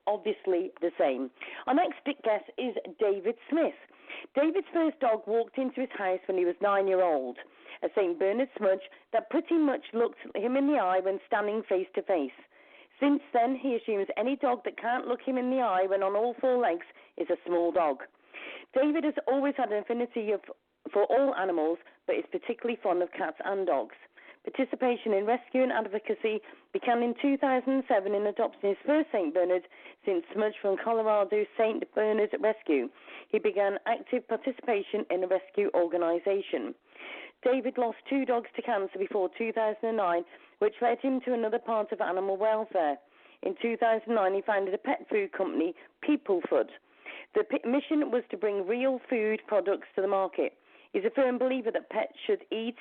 obviously the same. Our next guest is Davyd Smith. Davyd's first dog walked into his house when he was 9-year-old, a St. Bernard smudge that pretty much looked him in the eye when standing face to face. Since then, he assumes any dog that can't look him in the eye when on all four legs is a small dog. Davyd has always had an affinity for all animals, but is particularly fond of cats and dogs. Participation in rescue and advocacy began in 2007 in adopting his first St. Bernard since smudge from Colorado St. Bernard Rescue. He began active participation in a rescue organization. Davyd lost 2 dogs to cancer before 2009, which led him to another part of animal welfare. In 2009, he founded a pet food company, People Food. The mission was to bring real food products to the market. He's a firm believer that pets should eat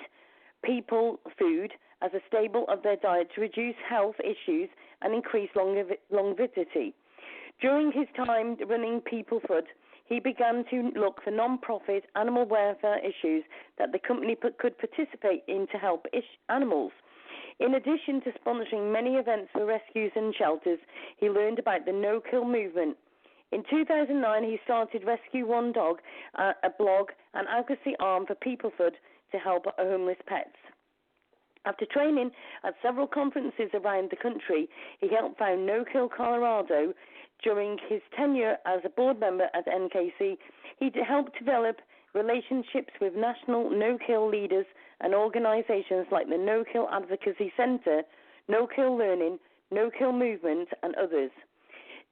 people food as a staple of their diet to reduce health issues and increase longevity. During his time running People Food, he began to look for non-profit animal welfare issues that the company could participate in to help animals. In addition to sponsoring many events for rescues and shelters, he learned about the no-kill movement. In 2009, he started Rescue One Dog, a blog and advocacy arm for People Food to help homeless pets. After training at several conferences around the country, he helped found No Kill Colorado. During his tenure as a board member at NYCACC, he helped develop relationships with national no-kill leaders and organizations like the No Kill Advocacy Center, No Kill Learning, No Kill Movement, and others.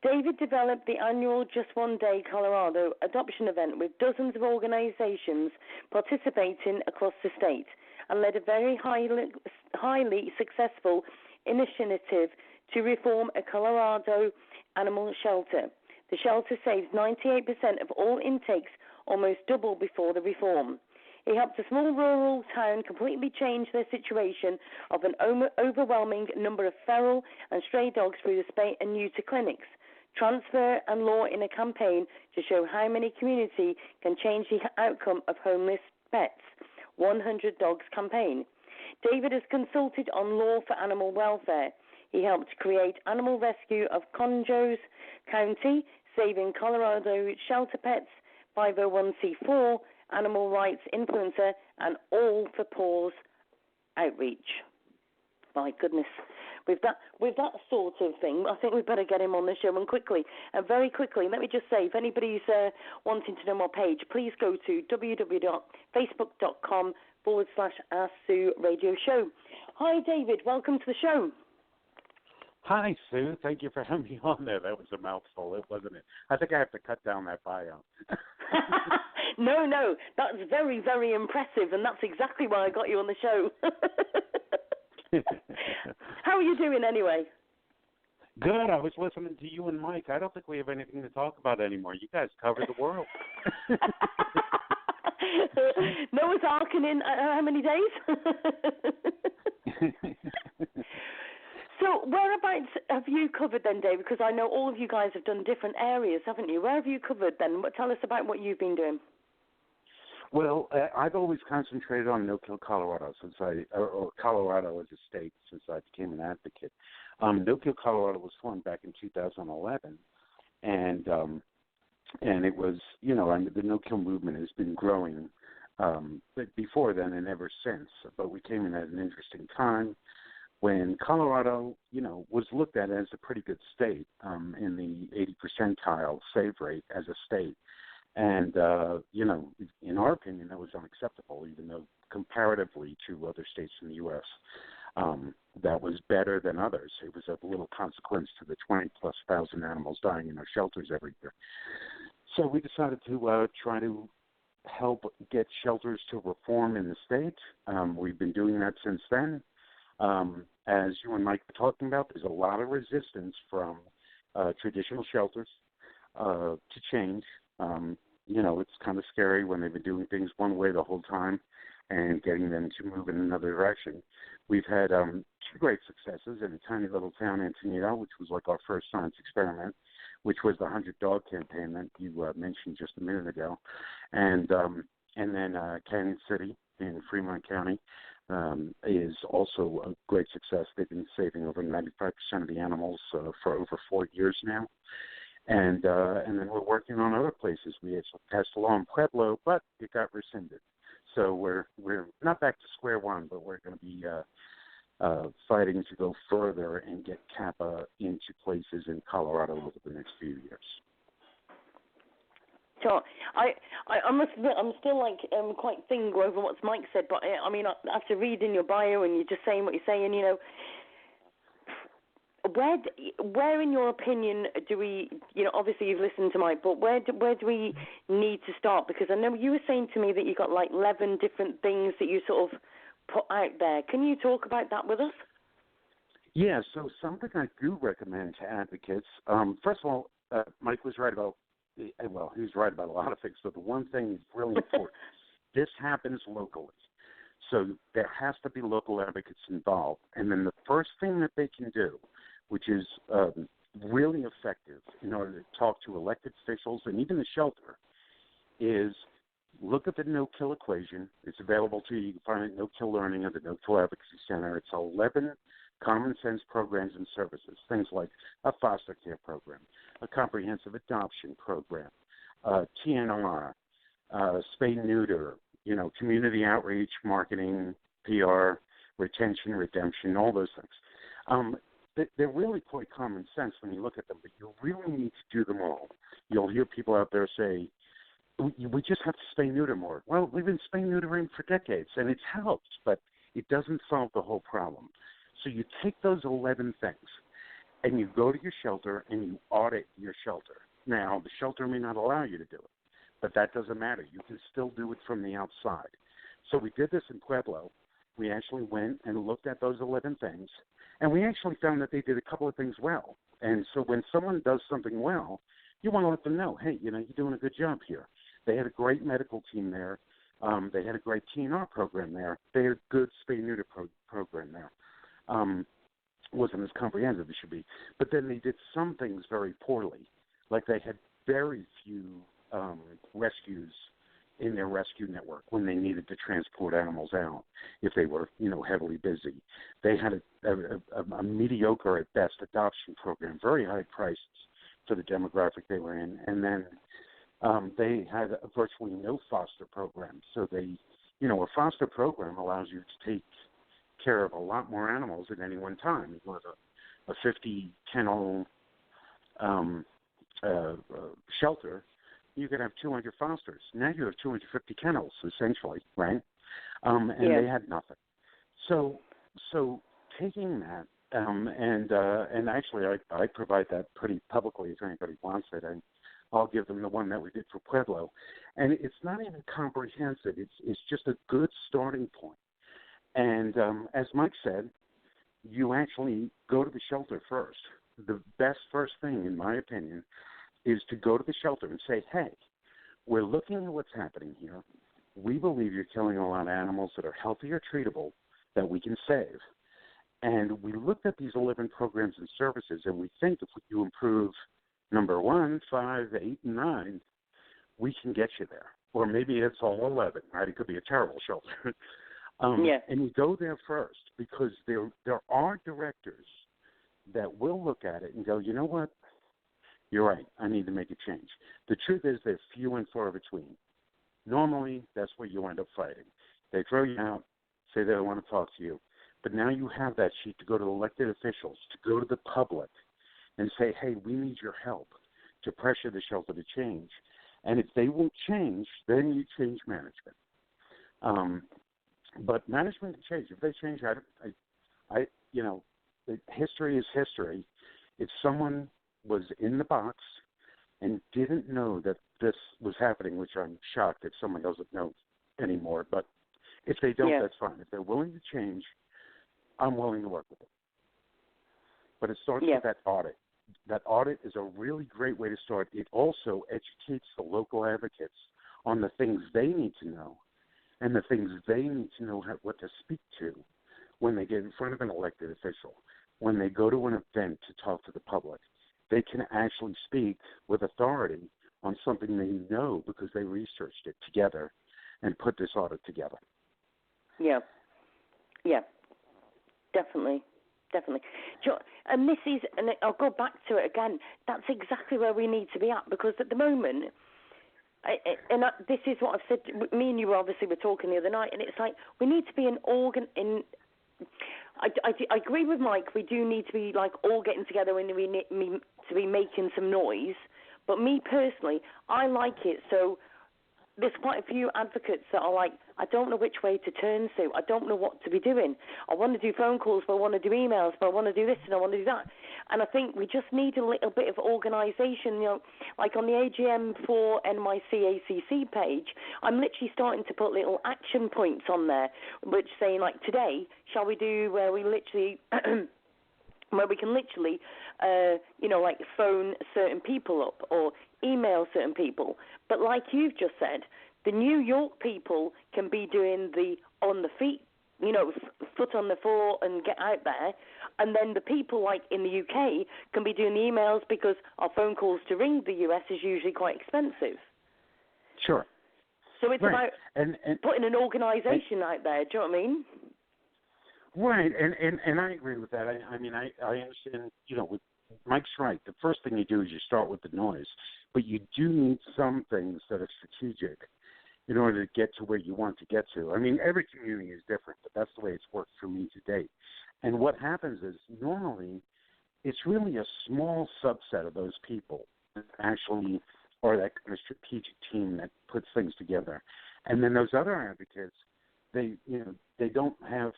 Davyd developed the annual Just One Day Colorado adoption event with dozens of organizations participating across the state and led a very highly successful initiative to reform a Colorado animal shelter. The shelter saves 98% of all intakes, almost double before the reform. He helped a small rural town completely change their situation of an overwhelming number of feral and stray dogs through the spay and neuter clinics, transfer and law in a campaign to show how many community can change the outcome of homeless pets. 100 Dogs campaign. Davyd has consulted on law for animal welfare. He helped create Animal Rescue of Conjos County, Saving Colorado Shelter Pets, 501c4, Animal Rights Influencer, and All for Paws Outreach. My goodness. With that sort of thing, I think we'd better get him on the show. And quickly, very quickly, let me just say, if anybody's wanting to know more page, please go to www.facebook.com/Sue Radio Show. Hi, Davyd. Welcome to the show. Hi, Sue. Thank you for having me on there. That was a mouthful, wasn't it? I think I have to cut down that bio. No. That's very, very impressive, and that's exactly why I got you on the show. How are you doing anyway? Good. I was listening to you and Mike. I don't think we have anything to talk about anymore. You guys cover the world. Noah's Ark in how many days? So whereabouts have you covered then, Dave? Because I know all of you guys have done different areas, haven't you? Where have you covered then? Tell us about what you've been doing. Well, I've always concentrated on No Kill Colorado or Colorado as a state since I became an advocate. No Kill Colorado was formed back in 2011, and it was, the No Kill movement has been growing before then and ever since. But we came in at an interesting time when Colorado, was looked at as a pretty good state in the 80 percentile save rate as a state. And, in our opinion, that was unacceptable, even though comparatively to other states in the U.S., that was better than others. It was of little consequence to the 20-plus thousand animals dying in our shelters every year. So we decided to try to help get shelters to reform in the state. We've been doing that since then. As you and Mike were talking about, there's a lot of resistance from traditional shelters to change. It's kind of scary when they've been doing things one way the whole time, and getting them to move in another direction. We've had 2 great successes in a tiny little town, Antonito, which was like our first science experiment, which was the 100-dog campaign that you mentioned just a minute ago, and then Canyon City in Fremont County is also a great success. They've been saving over 95% of the animals for over 4 years now. And then we're working on other places. We actually passed a law in Pueblo, but it got rescinded. So we're not back to square one, but we're going to be fighting to go further and get CAPA into places in Colorado over the next few years. Sure. I must admit, I'm still quite thinking over what Mike said, but I mean, after reading your bio and you're just saying what you're saying, you know, where in your opinion do we, you know, obviously you've listened to Mike, but where do we need to start? Because I know you were saying to me that you got like 11 different things that you sort of put out there. Can you talk about that with us? Yeah, so something I do recommend to advocates, first of all, Mike was right about, well, he was right about a lot of things, but the one thing is really important. This happens locally. So there has to be local advocates involved. And then the first thing that they can do, which is really effective in order to talk to elected officials and even the shelter, is look at the no-kill equation. It's available to you. You can find it at No-Kill Learning at the No-Kill Advocacy Center. It's 11 common sense programs and services, things like a foster care program, a comprehensive adoption program, TNR, spay-neuter, you know, community outreach, marketing, PR, retention, redemption, all those things. They're really quite common sense when you look at them, but you really need to do them all. You'll hear people out there say, we just have to spay-neuter more. Well, we've been spay-neutering for decades, and it's helped, but it doesn't solve the whole problem. So you take those 11 things, and you go to your shelter, and you audit your shelter. Now, the shelter may not allow you to do it, but that doesn't matter. You can still do it from the outside. So we did this in Pueblo. We actually went and looked at those 11 things, and we actually found that they did a couple of things well. And so when someone does something well, you want to let them know, hey, you know, you're doing a good job here. They had a great medical team there. They had a great TNR program there. They had a good spay-neuter program there. Wasn't as comprehensive as it should be. But then they did some things very poorly. Like they had very few rescues in their rescue network when they needed to transport animals out if they were, you know, heavily busy. They had a mediocre at best adoption program, very high prices for the demographic they were in. And then they had virtually no foster program. So they, you know, a foster program allows you to take care of a lot more animals at any one time. It was a 50-kennel shelter. You could have 200 fosters. Now you have 250 kennels, essentially, right? And they had nothing. So taking that, and actually I provide that pretty publicly if anybody wants it, and I'll give them the one that we did for Pueblo. And it's not even comprehensive. It's just a good starting point. And as Mike said, you actually go to the shelter first. The best first thing, in my opinion, is to go to the shelter and say, hey, we're looking at what's happening here. We believe you're killing a lot of animals that are healthy or treatable that we can save. And we looked at these 11 programs and services, and we think if you improve number 1, 5, 8, and 9, we can get you there. Or maybe it's all 11, right? It could be a terrible shelter. And you go there first because there are directors that will look at it and go, you know what? You're right. I need to make a change. The truth is they're few and far between. Normally, that's where you end up fighting. They throw you out, say they don't want to talk to you. But now you have that sheet to go to elected officials, to go to the public and say, hey, we need your help to pressure the shelter to change. And if they won't change, then you change management. But management can change. If they change, I you know, history is history. If someone was in the box and didn't know that this was happening, which I'm shocked that someone doesn't know anymore, but if they don't, that's fine. If they're willing to change, I'm willing to work with them. But it starts with that audit. That audit is a really great way to start. It also educates the local advocates on the things they need to know and the things they need to know what to speak to when they get in front of an elected official, when they go to an event to talk to the public. They can actually speak with authority on something they know because they researched it together and put this audit together. Yeah, definitely. And this is, and I'll go back to it again, that's exactly where we need to be at, because at the moment, this is what I've said, me and you obviously were talking the other night, and it's like, we need to be an organ in... I agree with Mike. We do need to be like all getting together and we need to be making some noise. But me personally, I like it. So there's quite a few advocates that are like, I don't know which way to turn to. I don't know what to be doing. I want to do phone calls, but I want to do emails, but I want to do this and I want to do that. And I think we just need a little bit of organisation. You know, like on the AGM for NYC ACC page, I'm literally starting to put little action points on there, which saying like, today, shall we do where we literally... where we can literally, like phone certain people up or email certain people. But like you've just said, the New York people can be doing the on the feet, foot on the floor and get out there. And then the people like in the UK can be doing the emails because our phone calls to ring the US is usually quite expensive. Sure. So it's right. about and putting an organisation out there. Do you know what I mean? Right, and I agree with that. I mean, I understand, Mike's right. The first thing you do is you start with the noise, but you do need some things that are strategic in order to get to where you want to get to. I mean, every community is different, but that's the way it's worked for me to date. And what happens is normally it's really a small subset of those people that actually are that kind of strategic team that puts things together. And then those other advocates, they don't have,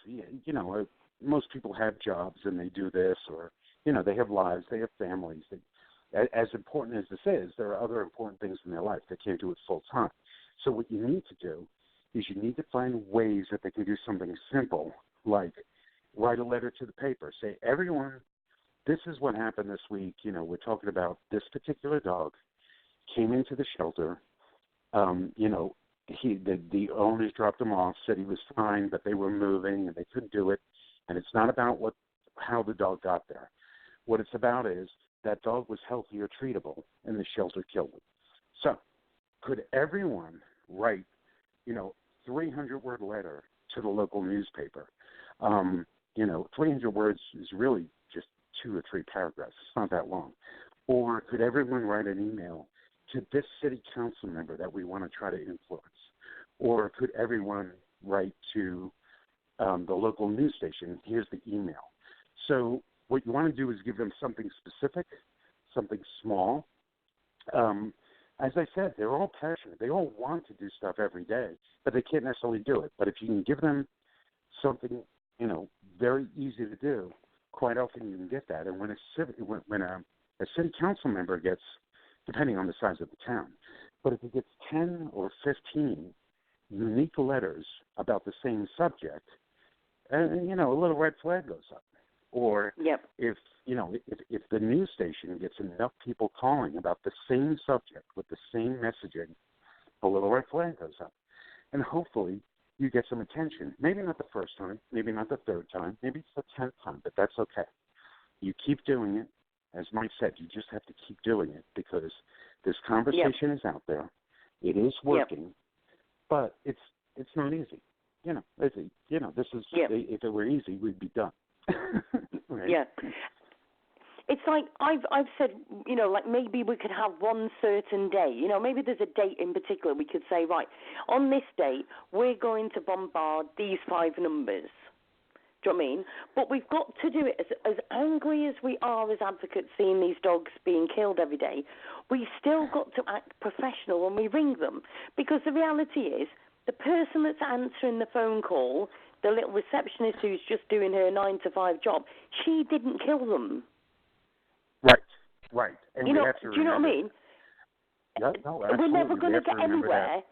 most people have jobs and they do this, or, they have lives, they have families. As important as this is, there are other important things in their life. They can't do it full time. So what you need to do is you need to find ways that they can do something simple, like write a letter to the paper. Say, everyone, this is what happened this week. We're talking about this particular dog came into the shelter, the owners dropped him off, said he was fine, but they were moving and they couldn't do it. And it's not about how the dog got there. What it's about is that dog was healthy or treatable, and the shelter killed him. So, could everyone write, 300-word letter to the local newspaper? 300 words is really just 2 or 3 paragraphs. It's not that long. Or could everyone write an email to this city council member that we want to try to influence? Or could everyone write to the local news station, here's the email? So what you want to do is give them something specific, something small. As I said, they're all passionate. They all want to do stuff every day, but they can't necessarily do it. But if you can give them something, very easy to do, quite often you can get that. And when a city council member gets, depending on the size of the town, but if it gets 10 or 15 unique letters about the same subject, and a little red flag goes up. Or if the news station gets enough people calling about the same subject with the same messaging, a little red flag goes up. And hopefully you get some attention. Maybe not the first time, maybe not the third time, maybe it's the 10th time, but that's okay. You keep doing it. As Mike said, you just have to keep doing it because this conversation is out there. It is working, but it's not easy. This is if it were easy, we'd be done. Right? Yeah. It's like I've said, like maybe we could have one certain day. Maybe there's a date in particular we could say, right, on this date we're going to bombard these 5 numbers. Do you know what I mean? But we've got to do it as angry as we are as advocates seeing these dogs being killed every day. We still got to act professional when we ring them, because the reality is the person that's answering the phone call, the little receptionist who's just doing her 9-to-5 job, she didn't kill them. Right. And do you know what I mean? Yeah, no, we're never going to get anywhere.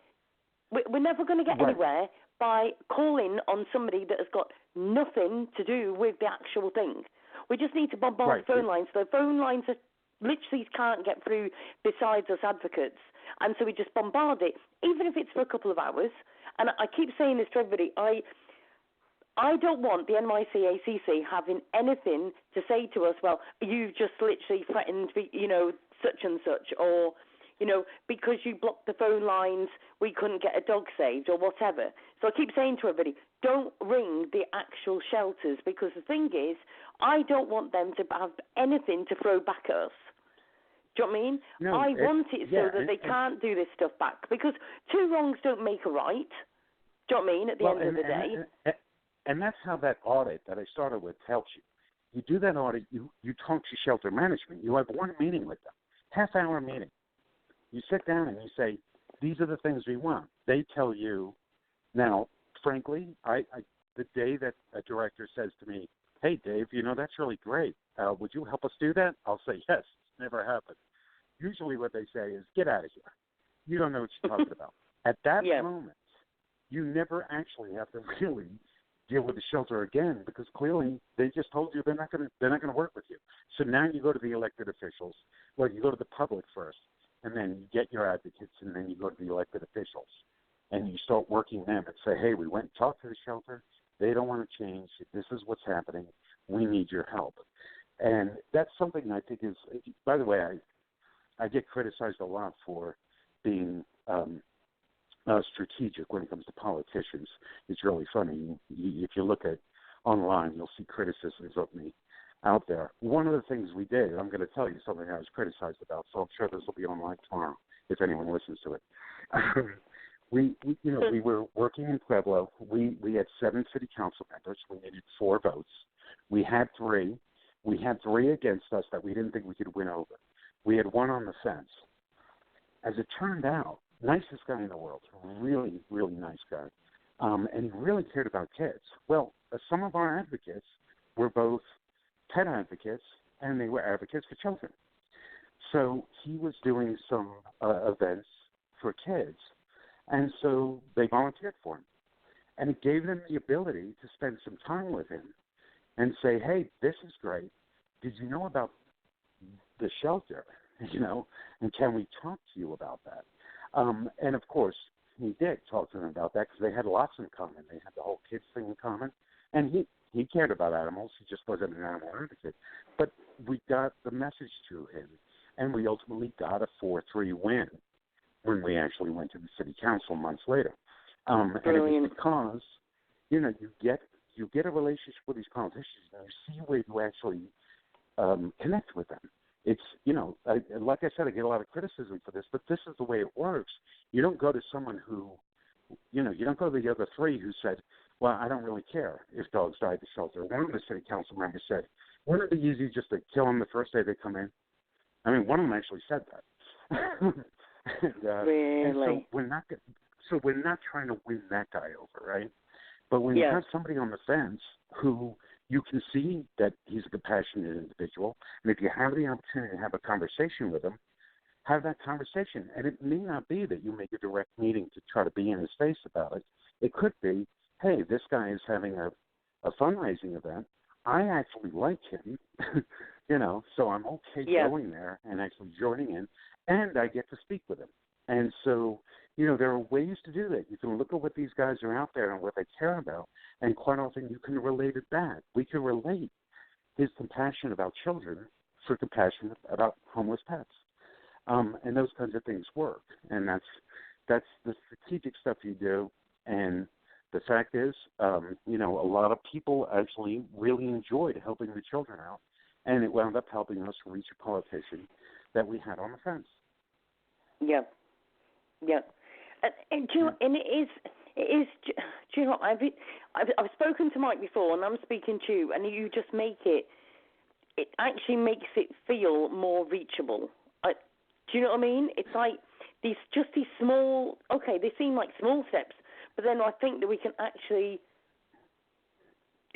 We're never going to get anywhere by calling on somebody that has got nothing to do with the actual thing. We just need to bombard the phone lines. The phone lines are literally can't get through besides us advocates. And so we just bombard it, even if it's for a couple of hours, and I keep saying this to everybody, I don't want the NYC ACC having anything to say to us, well, you've just literally threatened, such and such, or, because you blocked the phone lines, we couldn't get a dog saved, or whatever. So I keep saying to everybody, don't ring the actual shelters, because the thing is, I don't want them to have anything to throw back at us. Do you know what I mean? No, I want it so that they can't do this stuff back, because two wrongs don't make a right. Do you know what I mean, at the end of the day? And that's how that audit that I started with helps you. You do that audit, you talk to shelter management. You have one meeting with them, half-hour meeting. You sit down and you say, these are the things we want. They tell you. Now, frankly, the day that a director says to me, hey, Dave, that's really great. Would you help us do that? I'll say, yes, it's never happened. Usually what they say is, get out of here. You don't know what you're talking about. At that moment, you never actually have to really deal with the shelter again, because clearly they just told you they're not going to work with you. So now you go to the elected officials. Well, you go to the public first, and then you get your advocates, and then you go to the elected officials, and you start working them and say, hey, we went and talked to the shelter. They don't want to change. This is what's happening. We need your help. And that's something I think is, by the way, I get criticized a lot for being strategic when it comes to politicians. It's really funny. If you look at online, you'll see criticisms of me out there. One of the things we did, I'm going to tell you something I was criticized about, so I'm sure this will be online tomorrow if anyone listens to it. We were working in Pueblo. We had 7 city council members. We needed 4 votes. We had 3. We had 3 against us that we didn't think we could win over. We had 1 on the fence. As it turned out, nicest guy in the world, really, really nice guy, and he really cared about kids. Well, some of our advocates were both pet advocates, and they were advocates for children. So he was doing some events for kids, and so they volunteered for him. And it gave them the ability to spend some time with him and say, hey, this is great. Did you know about the shelter? And can we talk to you about that? And, of course, he did talk to them about that because they had lots in common. They had the whole kids thing in common. And he cared about animals. He just wasn't an animal advocate. But we got the message to him, and we ultimately got a 4-3 win when we actually went to the city council months later. And it was because, you get a relationship with these politicians, and you see where you actually connect with them. It's, like I said, I get a lot of criticism for this, but this is the way it works. You don't go to someone who, you don't go to the other 3 who said, well, I don't really care if dogs die at the shelter. One of the city council members said, wouldn't it be easy just to kill them the first day they come in? I mean, one of them actually said that. Really? And so we're not trying to win that guy over, right? But when you have somebody on the fence who you can see that he's a compassionate individual, and if you have the opportunity to have a conversation with him, have that conversation. And it may not be that you make a direct meeting to try to be in his face about it. It could be, hey, this guy is having a fundraising event. I actually like him, so I'm okay going there and actually joining in, and I get to speak with him. And so, there are ways to do that. You can look at what these guys are out there and what they care about, and quite often you can relate it back. We can relate his compassion about children for compassion about homeless pets. And those kinds of things work. And that's the strategic stuff you do. And the fact is, a lot of people actually really enjoyed helping the children out, and it wound up helping us reach a politician that we had on the fence. Yeah. And do you know, and it is. Do you know what? I've spoken to Mike before, and I'm speaking to you, and you just make it. It actually makes it feel more reachable. Do you know what I mean? It's like these small. Okay, they seem like small steps, but then I think that we can actually.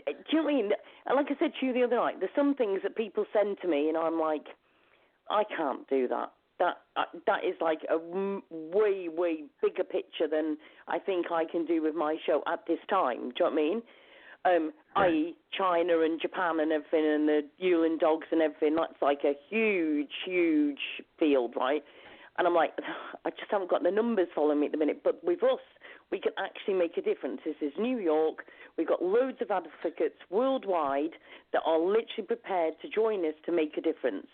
Do you know what I mean? And like I said to you the other night, there's some things that people send to me, and I'm like, I can't do that. That is like a way, way bigger picture than I think I can do with my show at this time. Do you know what I mean? I.e. China and Japan and everything, and the Yulin dogs and everything. That's like a huge, huge field, right? And I'm like, I just haven't got the numbers following me at the minute. But with us, we can actually make a difference. This is New York. We've got loads of advocates worldwide that are literally prepared to join us to make a difference.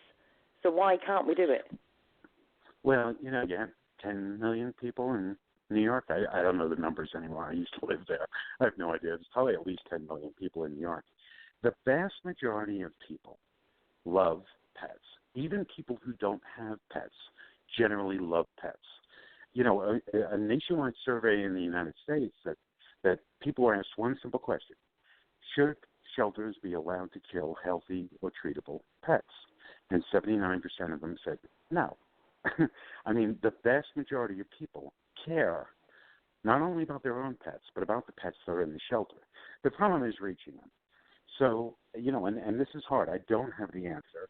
So why can't we do it? Well, you have 10 million people in New York. I don't know the numbers anymore. I used to live there. I have no idea. There's probably at least 10 million people in New York. The vast majority of people love pets. Even people who don't have pets generally love pets. A nationwide survey in the United States that people are asked one simple question: should shelters be allowed to kill healthy or treatable pets? And 79% of them said no. I mean, the vast majority of people care not only about their own pets, but about the pets that are in the shelter. The problem is reaching them. So, and this is hard. I don't have the answer.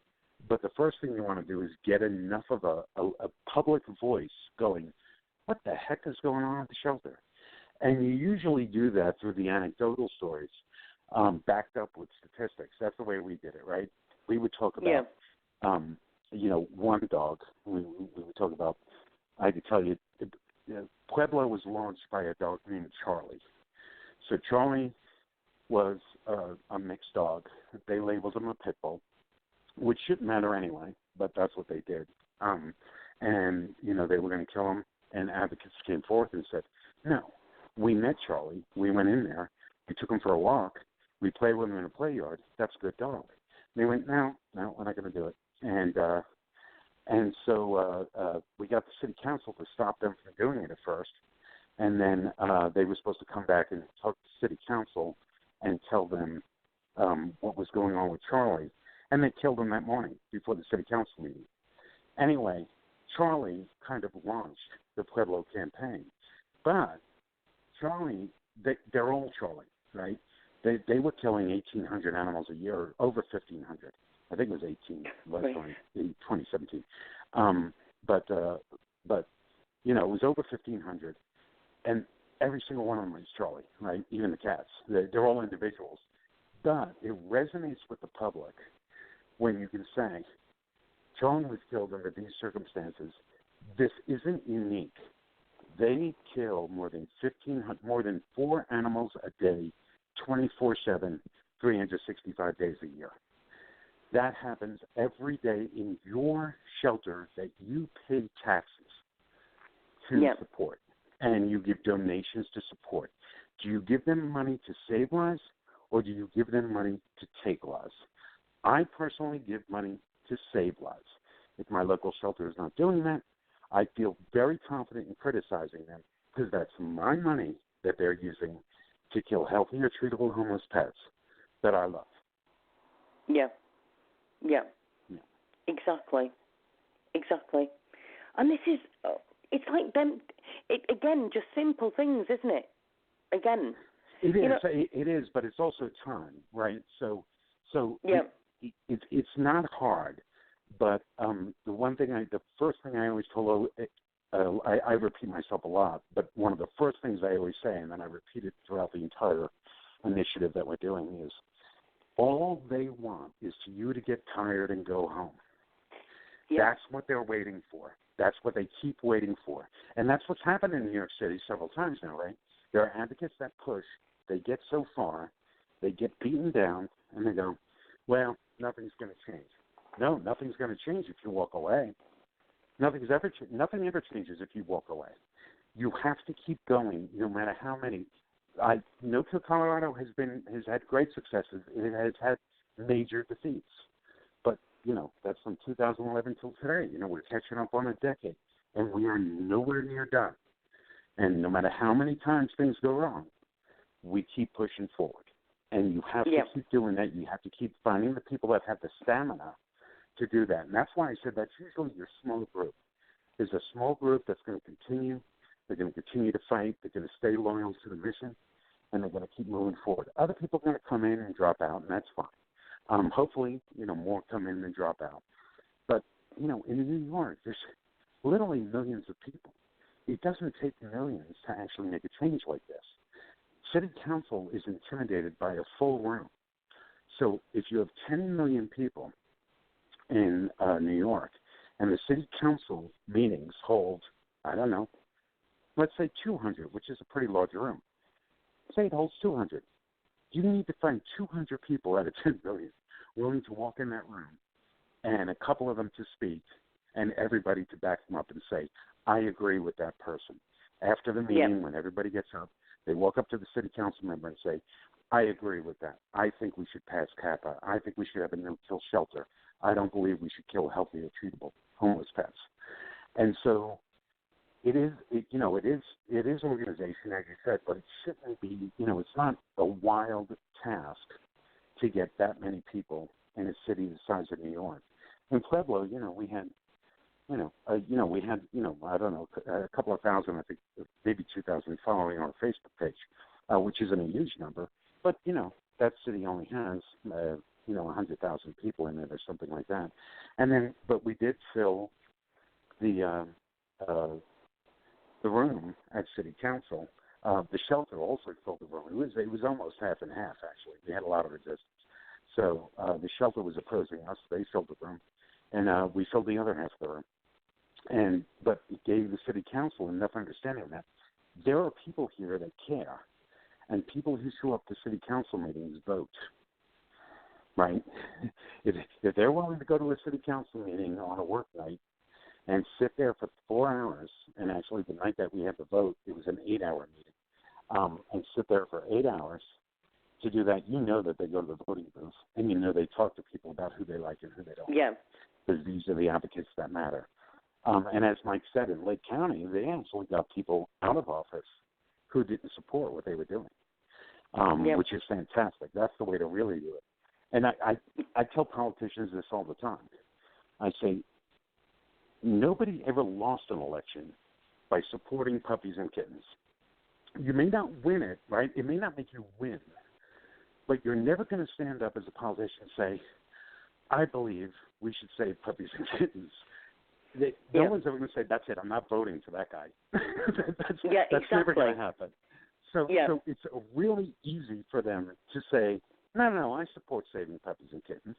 But the first thing you want to do is get enough of a public voice going, what the heck is going on at the shelter? And you usually do that through the anecdotal stories, backed up with statistics. That's the way we did it, right? We would talk about, one dog. We would talk about, I could tell you, Pueblo was launched by a dog named Charlie. So Charlie was a mixed dog. They labeled him a pit bull, which shouldn't matter anyway, but that's what they did. And, they were going to kill him, and advocates came forth and said, no, we met Charlie. We went in there. We took him for a walk. We played with him in a play yard. That's a good dog. And they went, no, we're not going to do it. And so we got the city council to stop them from doing it at first. And then they were supposed to come back and talk to the city council and tell them what was going on with Charlie. And they killed him that morning before the city council meeting. Anyway, Charlie kind of launched the Pueblo campaign. But Charlie, they're all Charlie, right? They were killing 1,800 animals a year, or over 1,500. I think it was 18 last time in 2017. But it was over 1,500. And every single one of them is Charlie, right? Even the cats. They're all individuals. But it resonates with the public when you can say, Charlie was killed under these circumstances. This isn't unique. They kill more than 4 animals a day, 24/7, 365 days a year. That happens every day in your shelter that you pay taxes to support, and you give donations to support. Do you give them money to save lives, or do you give them money to take lives? I personally give money to save lives. If my local shelter is not doing that, I feel very confident in criticizing them because that's my money that they're using to kill healthy or treatable homeless pets that I love. Yeah. Exactly. And this is, it's like them, again, just simple things, isn't it? Again. It is, but it's also time, right? So it's not hard, but the first thing I always told, I repeat myself a lot, but one of the first things I always say, and then I repeat it throughout the entire initiative that we're doing, is all they want is for you to get tired and go home. Yeah. That's what they're waiting for. That's what they keep waiting for. And that's what's happened in New York City several times now, right? There are advocates that push. They get so far, they get beaten down, and they go, well, nothing's going to change. No, nothing's going to change if you walk away. Nothing ever changes if you walk away. You have to keep going no matter how many. No Kill Colorado has had great successes. It has had major defeats. But, that's from 2011 till today. We're catching up on a decade, and we are nowhere near done. And no matter how many times things go wrong, we keep pushing forward. And you have to keep doing that. You have to keep finding the people that have the stamina to do that. And that's why I said that's usually your small group. There's a small group that's going to continue. They're going to continue to fight. They're going to stay loyal to the mission, and they're going to keep moving forward. Other people are going to come in and drop out, and that's fine. Hopefully, more come in than drop out. But, in New York, there's literally millions of people. It doesn't take millions to actually make a change like this. City Council is intimidated by a full room. So if you have 10 million people in New York and the city council meetings hold, I don't know, let's say 200, which is a pretty large room. Say it holds 200. You need to find 200 people out of 10 billion willing to walk in that room and a couple of them to speak and everybody to back them up and say, I agree with that person. After the meeting, when everybody gets up, they walk up to the city council member and say, I agree with that. I think we should pass CAPA. I think we should have a no-kill shelter. I don't believe we should kill healthy or treatable homeless pets. And so it is organization, as you said, but it shouldn't be, it's not a wild task to get that many people in a city the size of New York. In Pueblo, we had, I don't know, a couple of thousand, I think, maybe 2,000 following our Facebook page, which isn't a huge number, but, that city only has, 100,000 people in it or something like that. And then, but we did fill the room at City Council. The shelter also filled the room. It was almost half and half, actually. We had a lot of resistance. So the shelter was opposing us. They filled the room, and we filled the other half of the room. But it gave the City Council enough understanding that there are people here that care, and people who show up to City Council meetings vote. Right? If they're willing to go to a City Council meeting on a work night and sit there for 4 hours, and actually the night that we had the vote, it was an 8-hour meeting, and sit there for 8 hours to do that, that they go to the voting booth, and they talk to people about who they like and who they don't. Yeah. Because these are the advocates that matter. And as Mike said, in Lake County, they actually got people out of office who didn't support what they were doing, which is fantastic. That's the way to really do it. And I tell politicians this all the time. I say, nobody ever lost an election by supporting puppies and kittens. You may not win it, right? It may not make you win, but you're never going to stand up as a politician and say, I believe we should save puppies and kittens. No one's ever going to say, that's it, I'm not voting for that guy. That's never going to happen. So it's really easy for them to say, no, I support saving puppies and kittens.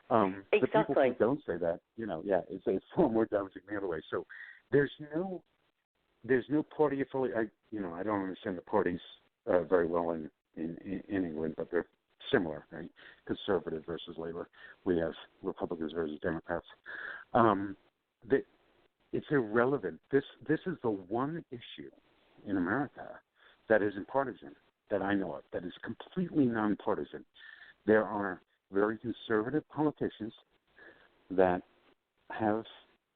The people who don't say that, it's far more damaging the other way. So there's no party affiliation. I don't understand the parties very well in England, but they're similar, right? Conservative versus Labor. We have Republicans versus Democrats. It's irrelevant. This is the one issue in America that isn't partisan, that I know of, that is completely nonpartisan. There are very conservative politicians that have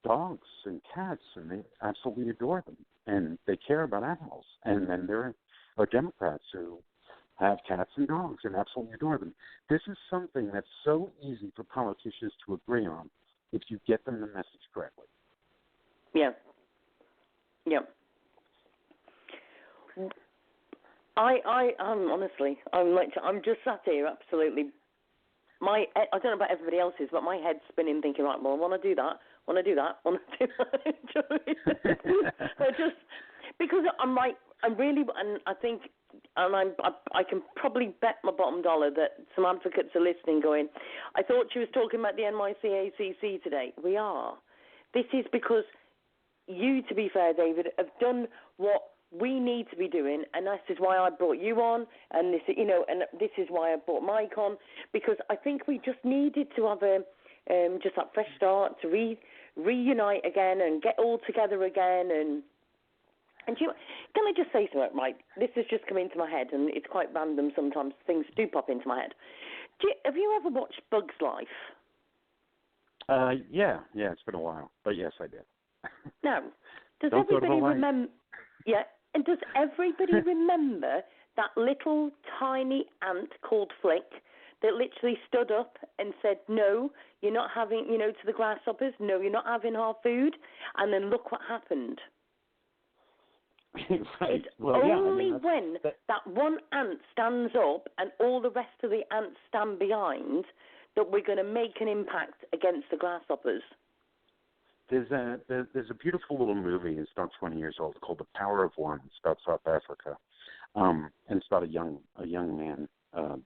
dogs and cats, and they absolutely adore them, and they care about animals. And then there are Democrats who have cats and dogs and absolutely adore them. This is something that's so easy for politicians to agree on if you get them the message correctly. Yeah. Honestly, I'm just sat here absolutely. I don't know about everybody else's, but my head's spinning, thinking, right, well, I want to do that. Just because I can probably bet my bottom dollar that some advocates are listening, going, I thought she was talking about the NYC ACC today. We are. This is because you, to be fair, David, have done what we need to be doing, and this is why I brought you on, and this is why I brought Mike on, because I think we just needed to have just that fresh start to reunite again and get all together again. And can I just say something, Mike? This has just come into my head, and it's quite random sometimes. Things do pop into my head. Have you ever watched Bug's Life? Yeah, it's been a while, but yes, I did. Now, does everybody remember? Yeah. And does everybody remember that little tiny ant called Flick that literally stood up and said, no, you're not having, to the grasshoppers, no, you're not having our food, and then look what happened. Right. It's only when that one ant stands up and all the rest of the ants stand behind that we're going to make an impact against the grasshoppers. There's a beautiful little movie. It's about 20 years old, called The Power of One. It's about South Africa, and it's about a young man.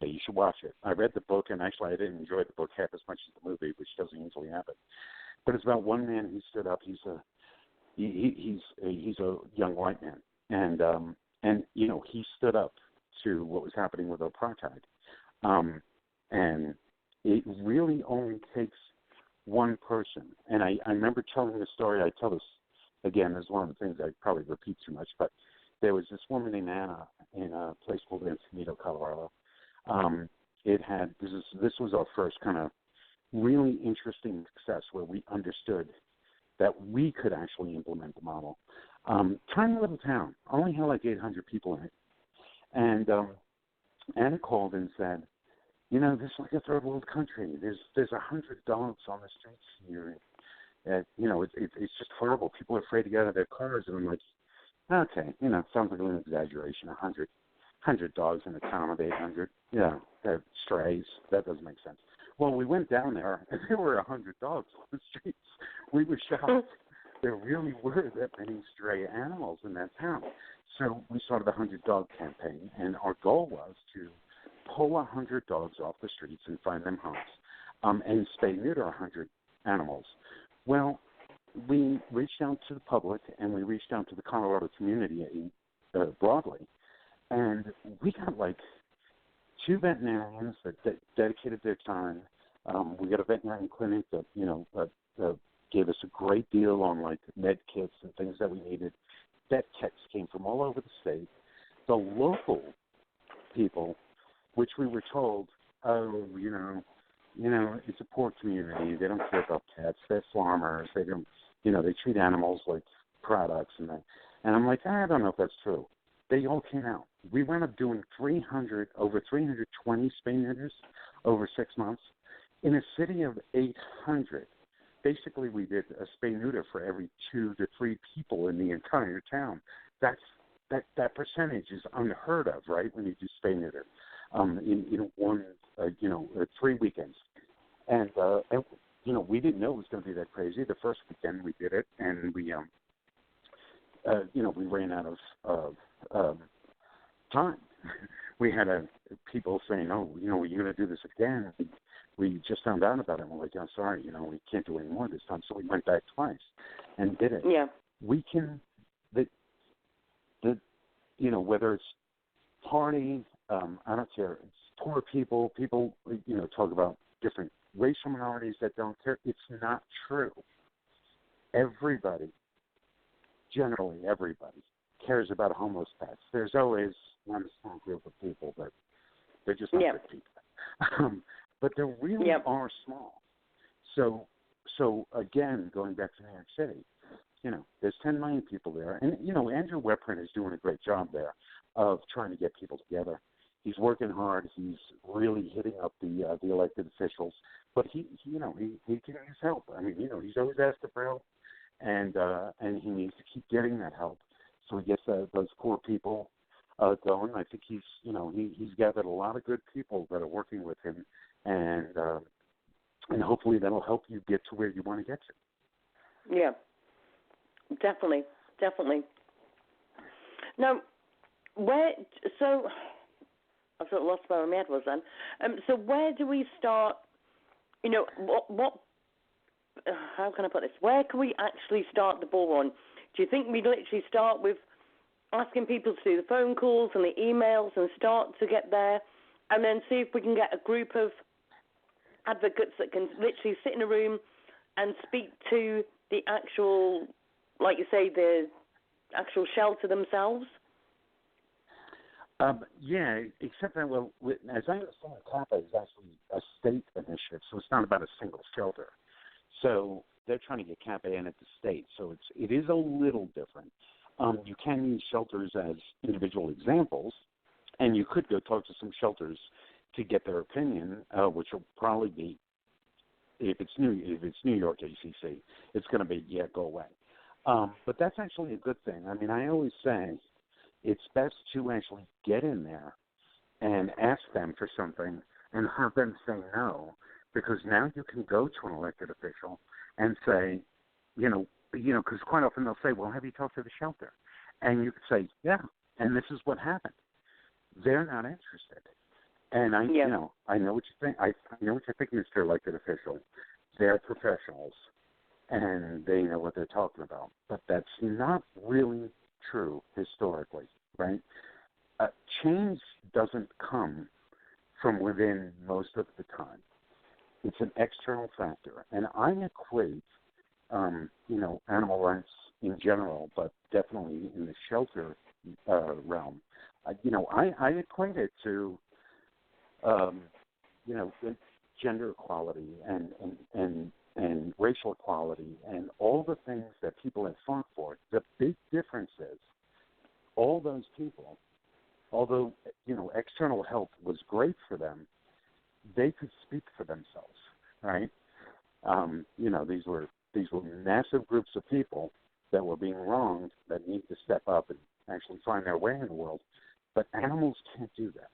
But you should watch it. I read the book, and actually I didn't enjoy the book half as much as the movie, which doesn't usually happen. but it's about one man who stood up. He's a young white man, and he stood up to what was happening with apartheid, and it really only takes one person. And I remember telling this story. I tell this again. This is one of the things I probably repeat too much, but there was this woman named Anna in a place called Encinitas, Colorado. This was our first kind of really interesting success where we understood that we could actually implement the model. Tiny little town, only had like 800 people in it. And Anna called and said, this is like a third world country. There's 100 dogs on the streets here. It's just horrible. People are afraid to get out of their cars. And I'm like, okay, sounds like an exaggeration. 100 dogs in a town of 800. Yeah, they're strays. That doesn't make sense. Well, we went down there, and there were 100 dogs on the streets. We were shocked. There really were that many stray animals in that town. So we started the 100 Dog campaign, and our goal was to pull 100 dogs off the streets and find them homes, and spay-neuter 100 animals. Well, we reached out to the public, and we reached out to the Colorado community broadly, and we got like 2 veterinarians that dedicated their time. We got a veterinarian clinic that gave us a great deal on like med kits and things that we needed. Vet techs came from all over the state. The local people, which we were told, it's a poor community. They don't care about pets. They're farmers. They don't, they treat animals like products. And I'm like, I don't know if that's true. They all came out. We wound up doing over 320 spay-neuters over 6 months in a city of 800. Basically, we did a spay-neuter for every 2 to 3 people in the entire town. That percentage is unheard of, right? When you do spay-neuter, in 3 weekends, and we didn't know it was going to be that crazy. The first weekend we did it, and we ran out of time. We had people saying, "Oh, are you going to do this again?" We just found out about it, and we're like, "I'm sorry, we can't do any more this time." So we went back twice and did it. Yeah. We can, whether it's party, I don't care. It's poor people. People, talk about different racial minorities that don't care. It's not true. Generally everybody, cares about homeless pets. There's always one small group of people, but they're just not good people. But they really are small. So again, going back to New York City, there's 10 million people there. And, Andrew Webprint is doing a great job there of trying to get people together. He's working hard. He's really hitting up the elected officials. But he can use help. I mean, he's always asked for help, and he needs to keep getting that help. So he gets those poor people going. I think he's gathered a lot of good people that are working with him, and hopefully that'll help you get to where you want to get to. Yeah, definitely. Now, I sort of lost where my head was then. So where do we start? How can I put this? Where can we actually start the ball on? Do you think we literally start with asking people to do the phone calls and the emails and start to get there, and then see if we can get a group of advocates that can literally sit in a room and speak to the actual, like you say, the actual shelter themselves? Yeah, except that, as I understand, CAPA is actually a state initiative, so it's not about a single shelter. So they're trying to get CAPA in at the state, so it is a little different. You can use shelters as individual examples, and you could go talk to some shelters to get their opinion, which will probably be, if it's New York ACC, it's going to be, go away. But that's actually a good thing. I mean, I always say it's best to actually get in there and ask them for something and have them say no, because now you can go to an elected official and say, because quite often they'll say, well, have you talked to the shelter? And you could say, yeah, and this is what happened. They're not interested. And I know what you think. I know what you're thinking, Mr. Elected Official. They're professionals. and they know what they're talking about. But that's not really true historically, right? Change doesn't come from within most of the time. It's an external factor. And I equate, animal rights in general, but definitely in the shelter realm, I equate it to, gender equality and racial equality and all the things that people have fought for. The big difference is all those people, although, external help was great for them, they could speak for themselves, right? These were massive groups of people that were being wronged that need to step up and actually find their way in the world. But animals can't do that.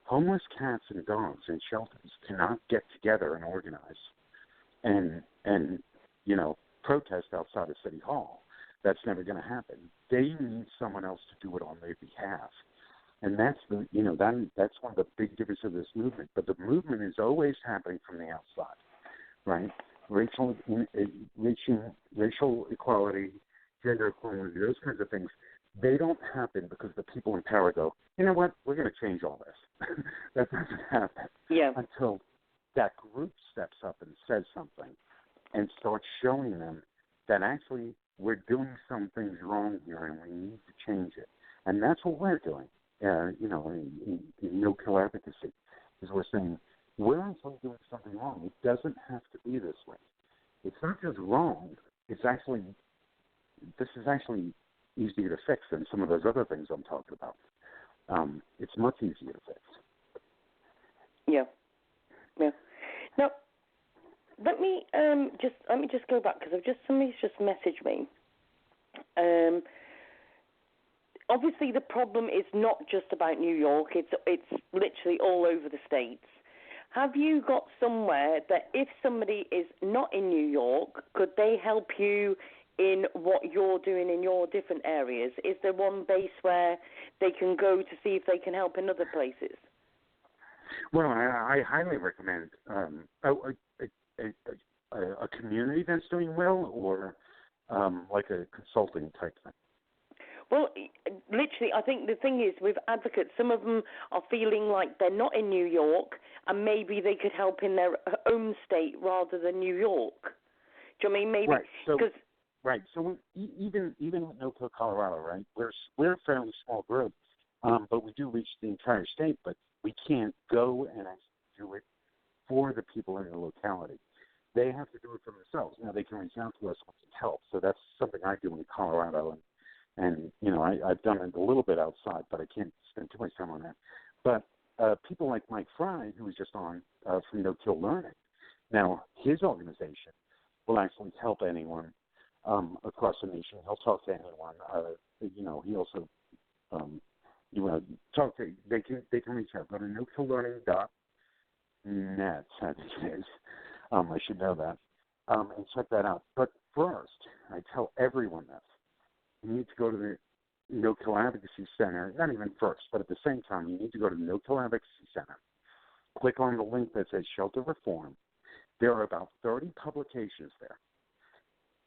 Homeless cats and dogs in shelters cannot get together and organize and protest outside of City Hall. That's never going to happen. They need someone else to do it on their behalf. And that's that's one of the big differences of this movement. But the movement is always happening from the outside, right? Racial equality, gender equality, those kinds of things, they don't happen because the people in power go, you know what, we're going to change all this. That doesn't happen until that group steps up and says something and starts showing them that actually we're doing some things wrong here and we need to change it. And that's what we're doing, in no-kill advocacy, is we're saying we're actually doing something wrong. It doesn't have to be this way. It's not just wrong. This is actually easier to fix than some of those other things I'm talking about. It's much easier to fix. Yeah. Now, let me just go back because somebody's just messaged me. Obviously, the problem is not just about New York. It's literally all over the states. Have you got somewhere that if somebody is not in New York, could they help you in what you're doing in your different areas? Is there one base where they can go to see if they can help in other places? Well, I highly recommend a community that's doing well, or like a consulting type thing. Well, literally, I think the thing is with advocates, some of them are feeling like they're not in New York and maybe they could help in their own state rather than New York. Do you know what I mean? Maybe because right. So even with No-Kill Colorado, right? We're a fairly small group, but we do reach the entire state. But we can't go and actually do it for the people in the locality. They have to do it for themselves. Now they can reach out to us with help. So that's something I do in Colorado, and I've done it a little bit outside, but I can't spend too much time on that. But people like Mike Fry, who was just on from No-Kill Learning, now his organization will actually help anyone across the nation. He'll talk to anyone. He also talk to. They can reach out. Go to nokilllearning.net. I think it is. I should know that, and check that out. But first, I tell everyone this. You need to go to the No-Kill Advocacy Center, not even first, but at the same time, you need to go to the No-Kill Advocacy Center. Click on the link that says Shelter Reform. There are about 30 publications there.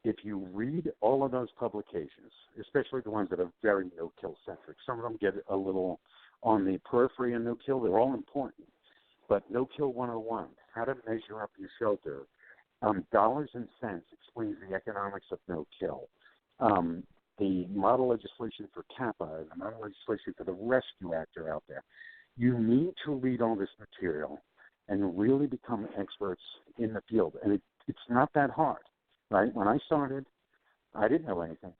If you read all of those publications, especially the ones that are very no-kill centric, some of them get a little on the periphery of no-kill. They're all important. But No-Kill 101, how to measure up your shelter, dollars and cents explains the economics of no-kill. The model legislation for CAPA and the model legislation for the Rescue Act are out there. You need to read all this material and really become experts in the field. And it's not that hard, right? When I started, I didn't know anything.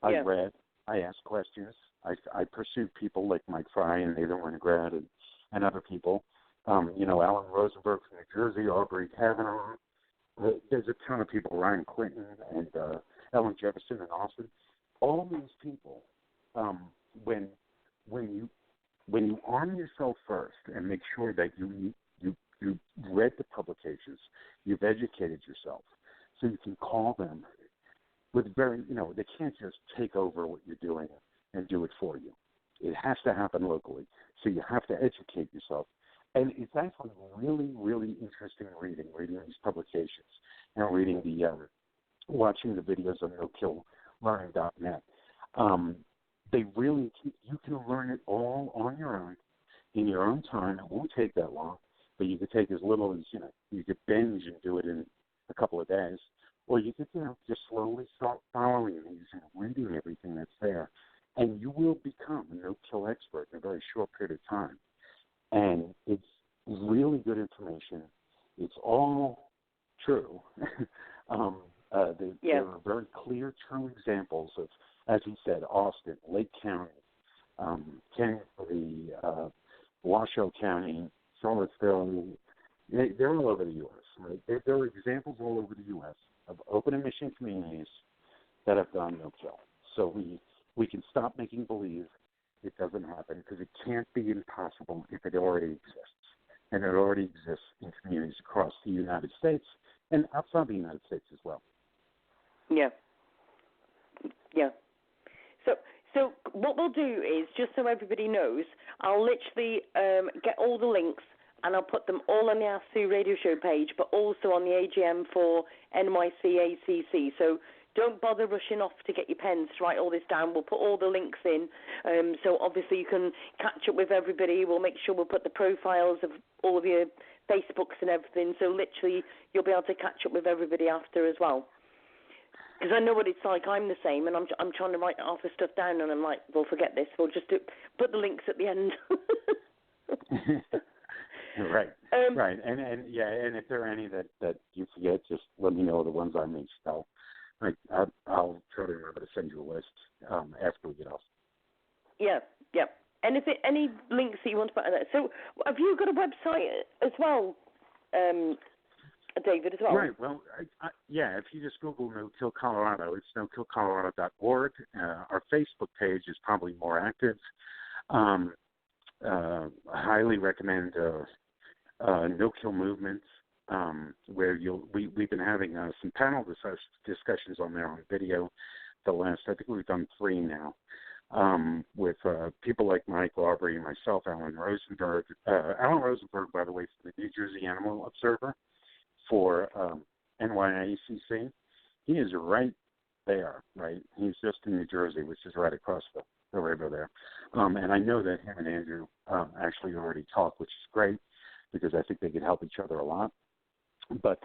I read, I asked questions, I pursued people like Mike Fry and Nathan Winograd and other people. Alan Rosenberg from New Jersey, Aubrie Kavanaugh. There's a ton of people, Ryan Clinton and Ellen Jefferson in Austin. All these people, when you arm yourself first and make sure that you read the publications, you've educated yourself, so you can call them with they can't just take over what you're doing and do it for you. It has to happen locally, so you have to educate yourself. And it's actually really, really interesting reading these publications. and reading watching the videos on NoKillLearning.net. They really, you can learn it all on your own, in your own time. It won't take that long, but you could take as little as, you could binge and do it in a couple of days, or you could, just slowly start following these and reading everything that's there, and you will become a no-kill expert in a very short period of time. And it's really good information. It's all true. There are very clear, true examples of, as he said, Austin, Lake County, Kingsley, Washoe County, Charlottesville. They're all over the U.S., right? There are examples all over the U.S. of open admission communities that have done no-kill. So we can stop making believe it doesn't happen, because it can't be impossible if it already exists. And it already exists in communities across the United States and outside the United States as well. Yeah. So what we'll do is, just so everybody knows, I'll literally get all the links, and I'll put them all on the ASU radio show page, but also on the AGM for NYC ACC. So don't bother rushing off to get your pens to write all this down. We'll put all the links in. So obviously you can catch up with everybody. We'll make sure we'll put the profiles of all of your Facebooks and everything. So literally you'll be able to catch up with everybody after as well. Because I know what it's like. I'm the same, and I'm trying to write half the stuff down, and I'm like, well, forget this. We'll just put the links at the end. Right. And if there are any that you forget, just let me know the ones I missed. I'll try to remember to send you a list after we get off. Yeah. And if any links that you want to put in there. So have you got a website as well, David, as well? Right. Well, if you just Google No Kill Colorado, it's nokillcolorado.org. Our Facebook page is probably more active. I highly recommend No Kill Movements, where we've been having some panel discussions on there on video. I think we've done 3 now, with people like Mike, Aubrie, and myself, Alan Rosenberg. Alan Rosenberg, by the way, from the New Jersey Animal Observer for NYCACC. He is right there, right? He's just in New Jersey, which is right across the river there. And I know that him and Andrew actually already talk, which is great, because I think they could help each other a lot. But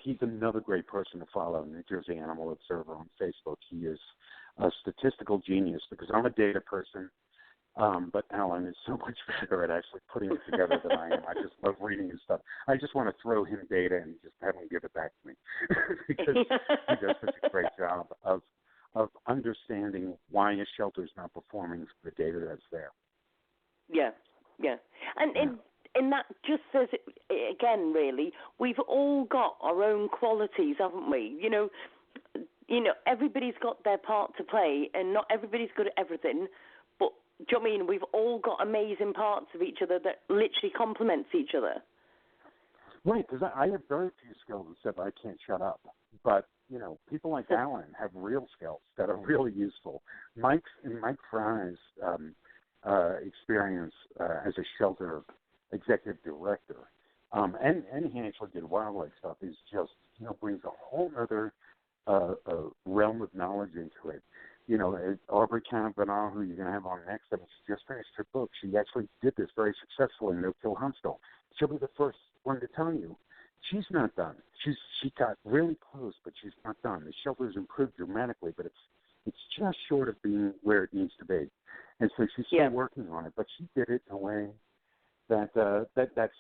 he's another great person to follow, New Jersey Animal Observer on Facebook. He is a statistical genius, because I'm a data person, but Alan is so much better at actually putting it together than I am. I just love reading his stuff. I just want to throw him data and just have him give it back to me, because he does such a great job of understanding why a shelter is not performing for the data that's there. Yeah. And that just says it again, really. We've all got our own qualities, haven't we? You know, everybody's got their part to play, and not everybody's good at everything. But do you know what I mean? We've all got amazing parts of each other that literally complements each other. Right, because I have very few skills except I can't shut up. But people like Alan have real skills that are really useful. Mike Fry's experience as a shelter executive director, and he actually did wildlife stuff, is just, brings a whole other realm of knowledge into it. Aubrie Kavanaugh, who you're going to have on next, she just finished her book. She actually did this very successfully in No Kill Huntsville. She'll be the first one to tell you she's not done. She got really close, but she's not done. The shelter's improved dramatically, but it's just short of being where it needs to be. And so she's still working on it, but she did it in a way that's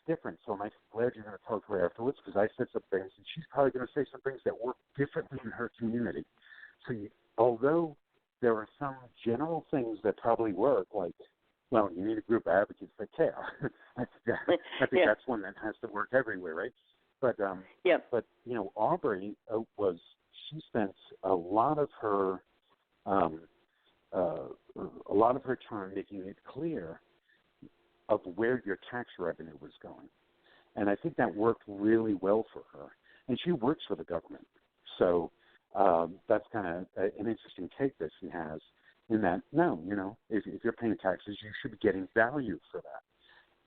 different. So I'm glad you're going to talk to her afterwards, because I said some things, and she's probably going to say some things that work differently in her community. So although there are some general things that probably work, like, well, you need a group of advocates that care. I think that's one that has to work everywhere, right? But Aubrie she spent a lot of her time making it clear of where your tax revenue was going. And I think that worked really well for her. And she works for the government. So that's kind of an interesting take that she has, in that, if you're paying taxes, you should be getting value for that.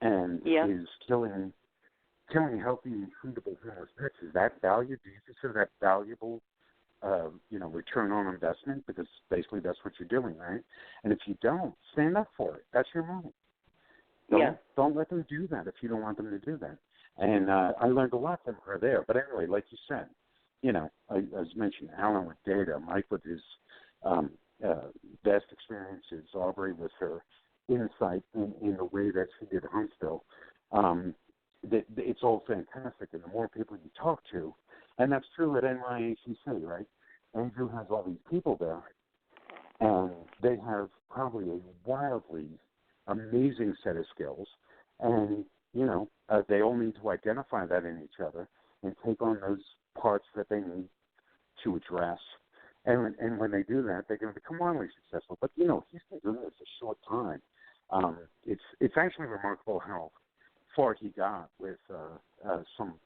And is killing killing healthy and treatable harmless pets, is that valued? Do you consider that valuable, return on investment? Because basically that's what you're doing, right? And if you don't, stand up for it. That's your money. Don't let them do that if you don't want them to do that. And I learned a lot from her there. But anyway, like you said, as mentioned, Alan with data, Mike with his vast experiences, Aubrie with her insight in the way that she did Huntsville. It's all fantastic. And the more people you talk to, and that's true at NYCACC, right? Andrew has all these people there, and they have probably a wildly amazing set of skills. And, they all need to identify that in each other and take on those parts that they need to address. And when they do that, they're going to become wildly successful. But, he's been doing this a short time. It's actually remarkable how far he got with some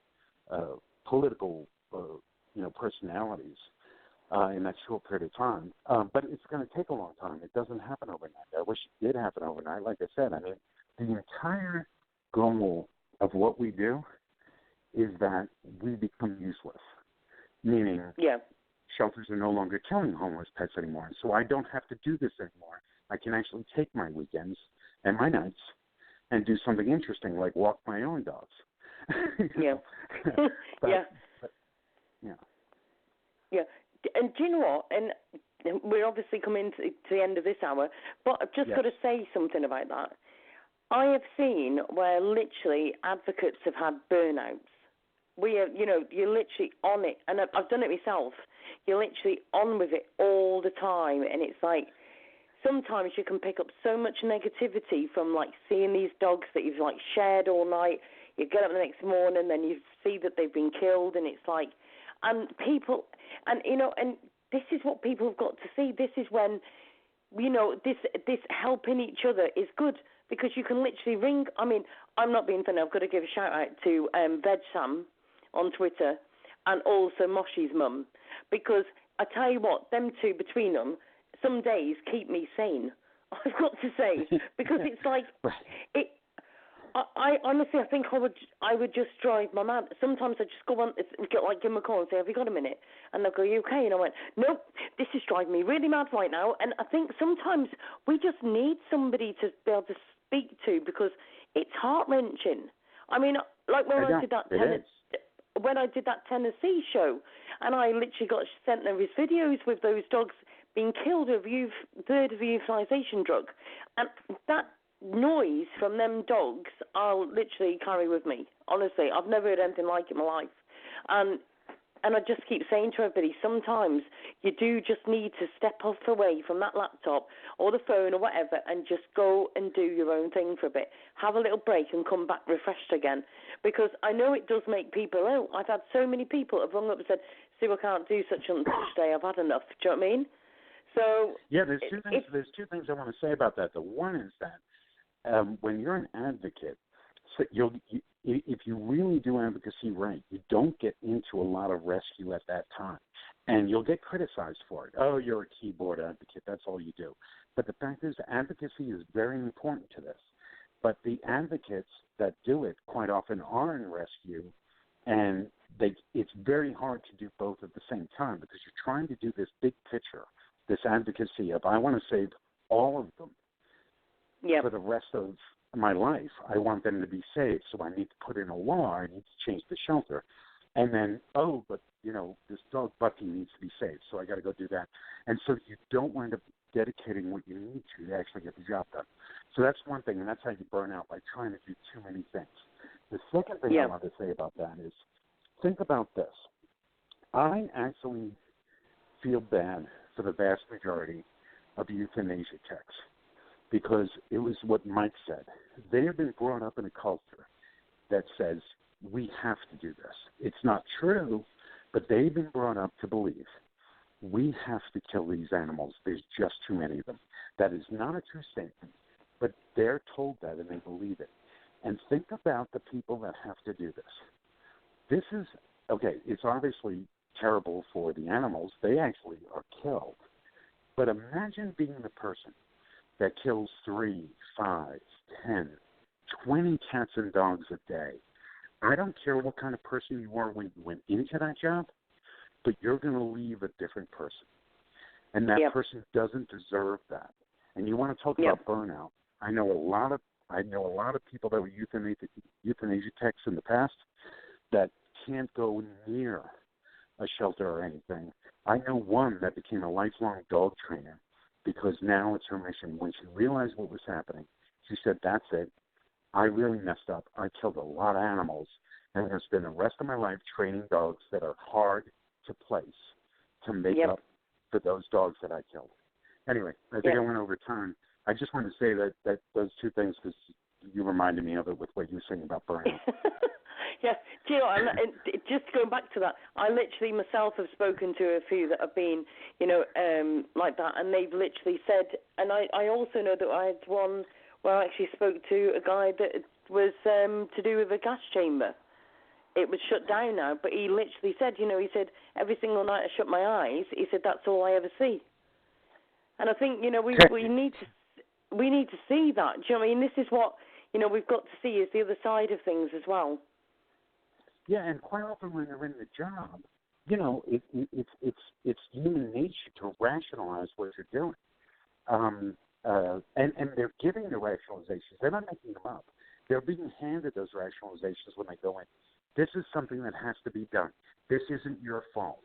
political, personalities in that short period of time. But it's going to take a long time. It doesn't happen overnight. I wish it did happen overnight. Like I said, the entire goal of what we do is that we become useless, meaning shelters are no longer killing homeless pets anymore. So I don't have to do this anymore. I can actually take my weekends and my nights and do something interesting, like walk my own dogs. And do you know what? And we're obviously coming to the end of this hour, but I've just got to say something about that. I have seen where literally advocates have had burnouts. We are, you're literally on it, and I've done it myself. You're literally on with it all the time, and it's like sometimes you can pick up so much negativity from seeing these dogs that you've shared all night. You get up the next morning, then you see that they've been killed, and it's like, and people, and and this is what people have got to see. This is when, this helping each other is good, because you can literally ring. I'm not being funny. I've got to give a shout out to Veg Sam on Twitter, and also Moshi's mum, because I tell you what, them two between them, some days keep me sane. I've got to say, because it's like it. I honestly, I think I would just drive my mad. Sometimes I just go on, give them a call and say, "Have you got a minute?" And they'll go, "Are you okay?" And I went, "Nope, this is driving me really mad right now." And I think sometimes we just need somebody to be able to speak to, because it's heart wrenching. When I did that Tennessee show, and I literally got sent them his videos with those dogs being killed of third of the euthanization drug, and that noise from them dogs I'll literally carry with me. Honestly, I've never heard anything like it in my life. And I just keep saying to everybody, sometimes you do just need to step off away from that laptop or the phone or whatever and just go and do your own thing for a bit. Have a little break and come back refreshed again. Because I know it does make people ill. I've had so many people have rung up and said, "Sue, I can't do such and such day. I've had enough." Do you know what I mean? So there's two things. There's two things I want to say about that. The one is that when you're an advocate, if you really do advocacy right, you don't get into a lot of rescue at that time. And you'll get criticized for it. "Oh, you're a keyboard advocate. That's all you do." But the fact is, advocacy is very important to this. But the advocates that do it quite often are in rescue, and it's very hard to do both at the same time, because you're trying to do this big picture, this advocacy of, I want to save all of them. For the rest of my life, I want them to be saved, so I need to put in a law, I need to change the shelter. And then, but this dog Bucky needs to be saved, so I got to go do that. And so you don't wind up dedicating what you need to actually get the job done. So that's one thing, and that's how you burn out, by trying to do too many things. The second thing I want to say about that is, think about this. I actually feel bad for the vast majority of euthanasia techs, because it was what Mike said. They have been brought up in a culture that says, we have to do this. It's not true, but they've been brought up to believe, we have to kill these animals. There's just too many of them. That is not a true statement, but they're told that and they believe it. And think about the people that have to do this. This is, it's obviously terrible for the animals. They actually are killed. But imagine being the person that kills 3, 5, 10, 20 cats and dogs a day, I don't care what kind of person you are when you went into that job, but you're going to leave a different person. And that person doesn't deserve that. And you want to talk about burnout. I know a lot of people that were euthanasia techs in the past that can't go near a shelter or anything. I know one that became a lifelong dog trainer because now it's her mission. When she realized what was happening, she said, that's it. I really messed up. I killed a lot of animals, and I'm going to spend the rest of my life training dogs that are hard to place to make up for those dogs that I killed. Anyway, I think I went over time. I just wanted to say that those two things because you reminded me of it with what you were saying about burnout. Yeah, do you know, just going back to that, I literally myself have spoken to a few that have been, like that, and they've literally said, and I also know that I had one where I actually spoke to a guy that was to do with a gas chamber. It was shut down now, but he literally said, he said, every single night I shut my eyes, he said, that's all I ever see. And I think, we need to see that. Do you know what I mean? This is what, we've got to see is the other side of things as well. Yeah, and quite often when they're in the job, it's human nature to rationalize what you're doing. And they're giving the rationalizations. They're not making them up. They're being handed those rationalizations when they go in. This is something that has to be done. This isn't your fault.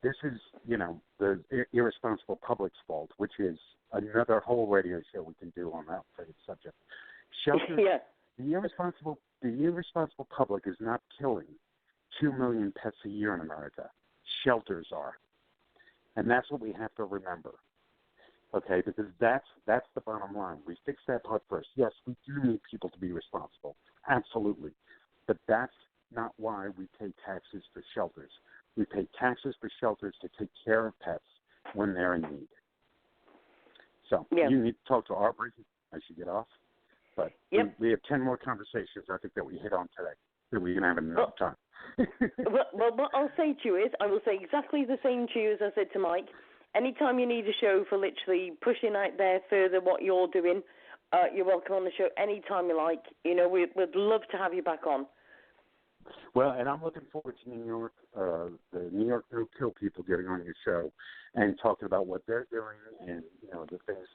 This is, the irresponsible public's fault, which is another whole radio show we can do on that subject. Shelters, the irresponsible public is not killing 2 million pets a year in America. Shelters are. And that's what we have to remember. Okay, because that's the bottom line. We fix that part first. Yes, we do need people to be responsible. Absolutely. But that's not why we pay taxes for shelters. We pay taxes for shelters to take care of pets when they're in need. So you need to talk to Aubrie as you get off. But we have 10 more conversations, I think, that we hit on today. That we can have enough time. well, what I'll say to you is, I will say exactly the same to you as I said to Mike. Anytime you need a show for literally pushing out there further what you're doing, you're welcome on the show anytime you like. We'd love to have you back on. Well, and I'm looking forward to New York, the New York No Kill people getting on your show and talking about what they're doing and, the things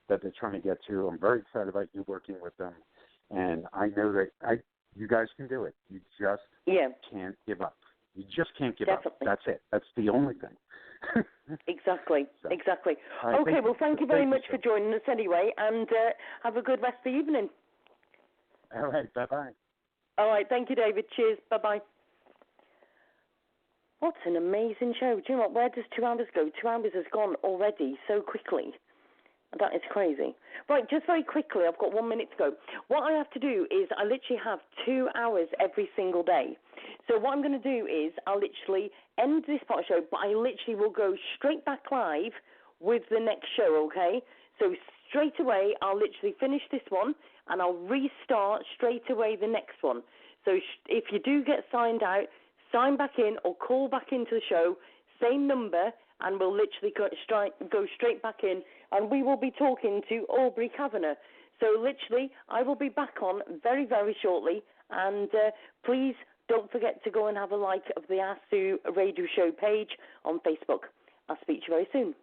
that they're trying to get to. I'm very excited about you working with them. And I know that you guys can do it. You just can't give up. You just can't give up. That's it. That's the only thing. Exactly. Okay, thank you very much for joining us anyway, and have a good rest of the evening. All right, bye-bye. All right, thank you, David. Cheers. Bye-bye. What an amazing show. Do you know what? Where does 2 hours go? 2 hours has gone already so quickly. That is crazy. Right, just very quickly, I've got 1 minute to go. What I have to do is I literally have 2 hours every single day. So what I'm going to do is I'll literally end this part of the show, but I literally will go straight back live with the next show, okay? So straight away, I'll literally finish this one, and I'll restart straight away the next one. So if you do get signed out, sign back in or call back into the show, same number, and we'll literally go straight back in, and we will be talking to Aubrie Kavanaugh. So literally, I will be back on very, very shortly, and please don't forget to go and have a like of the ASU Radio Show page on Facebook. I'll speak to you very soon.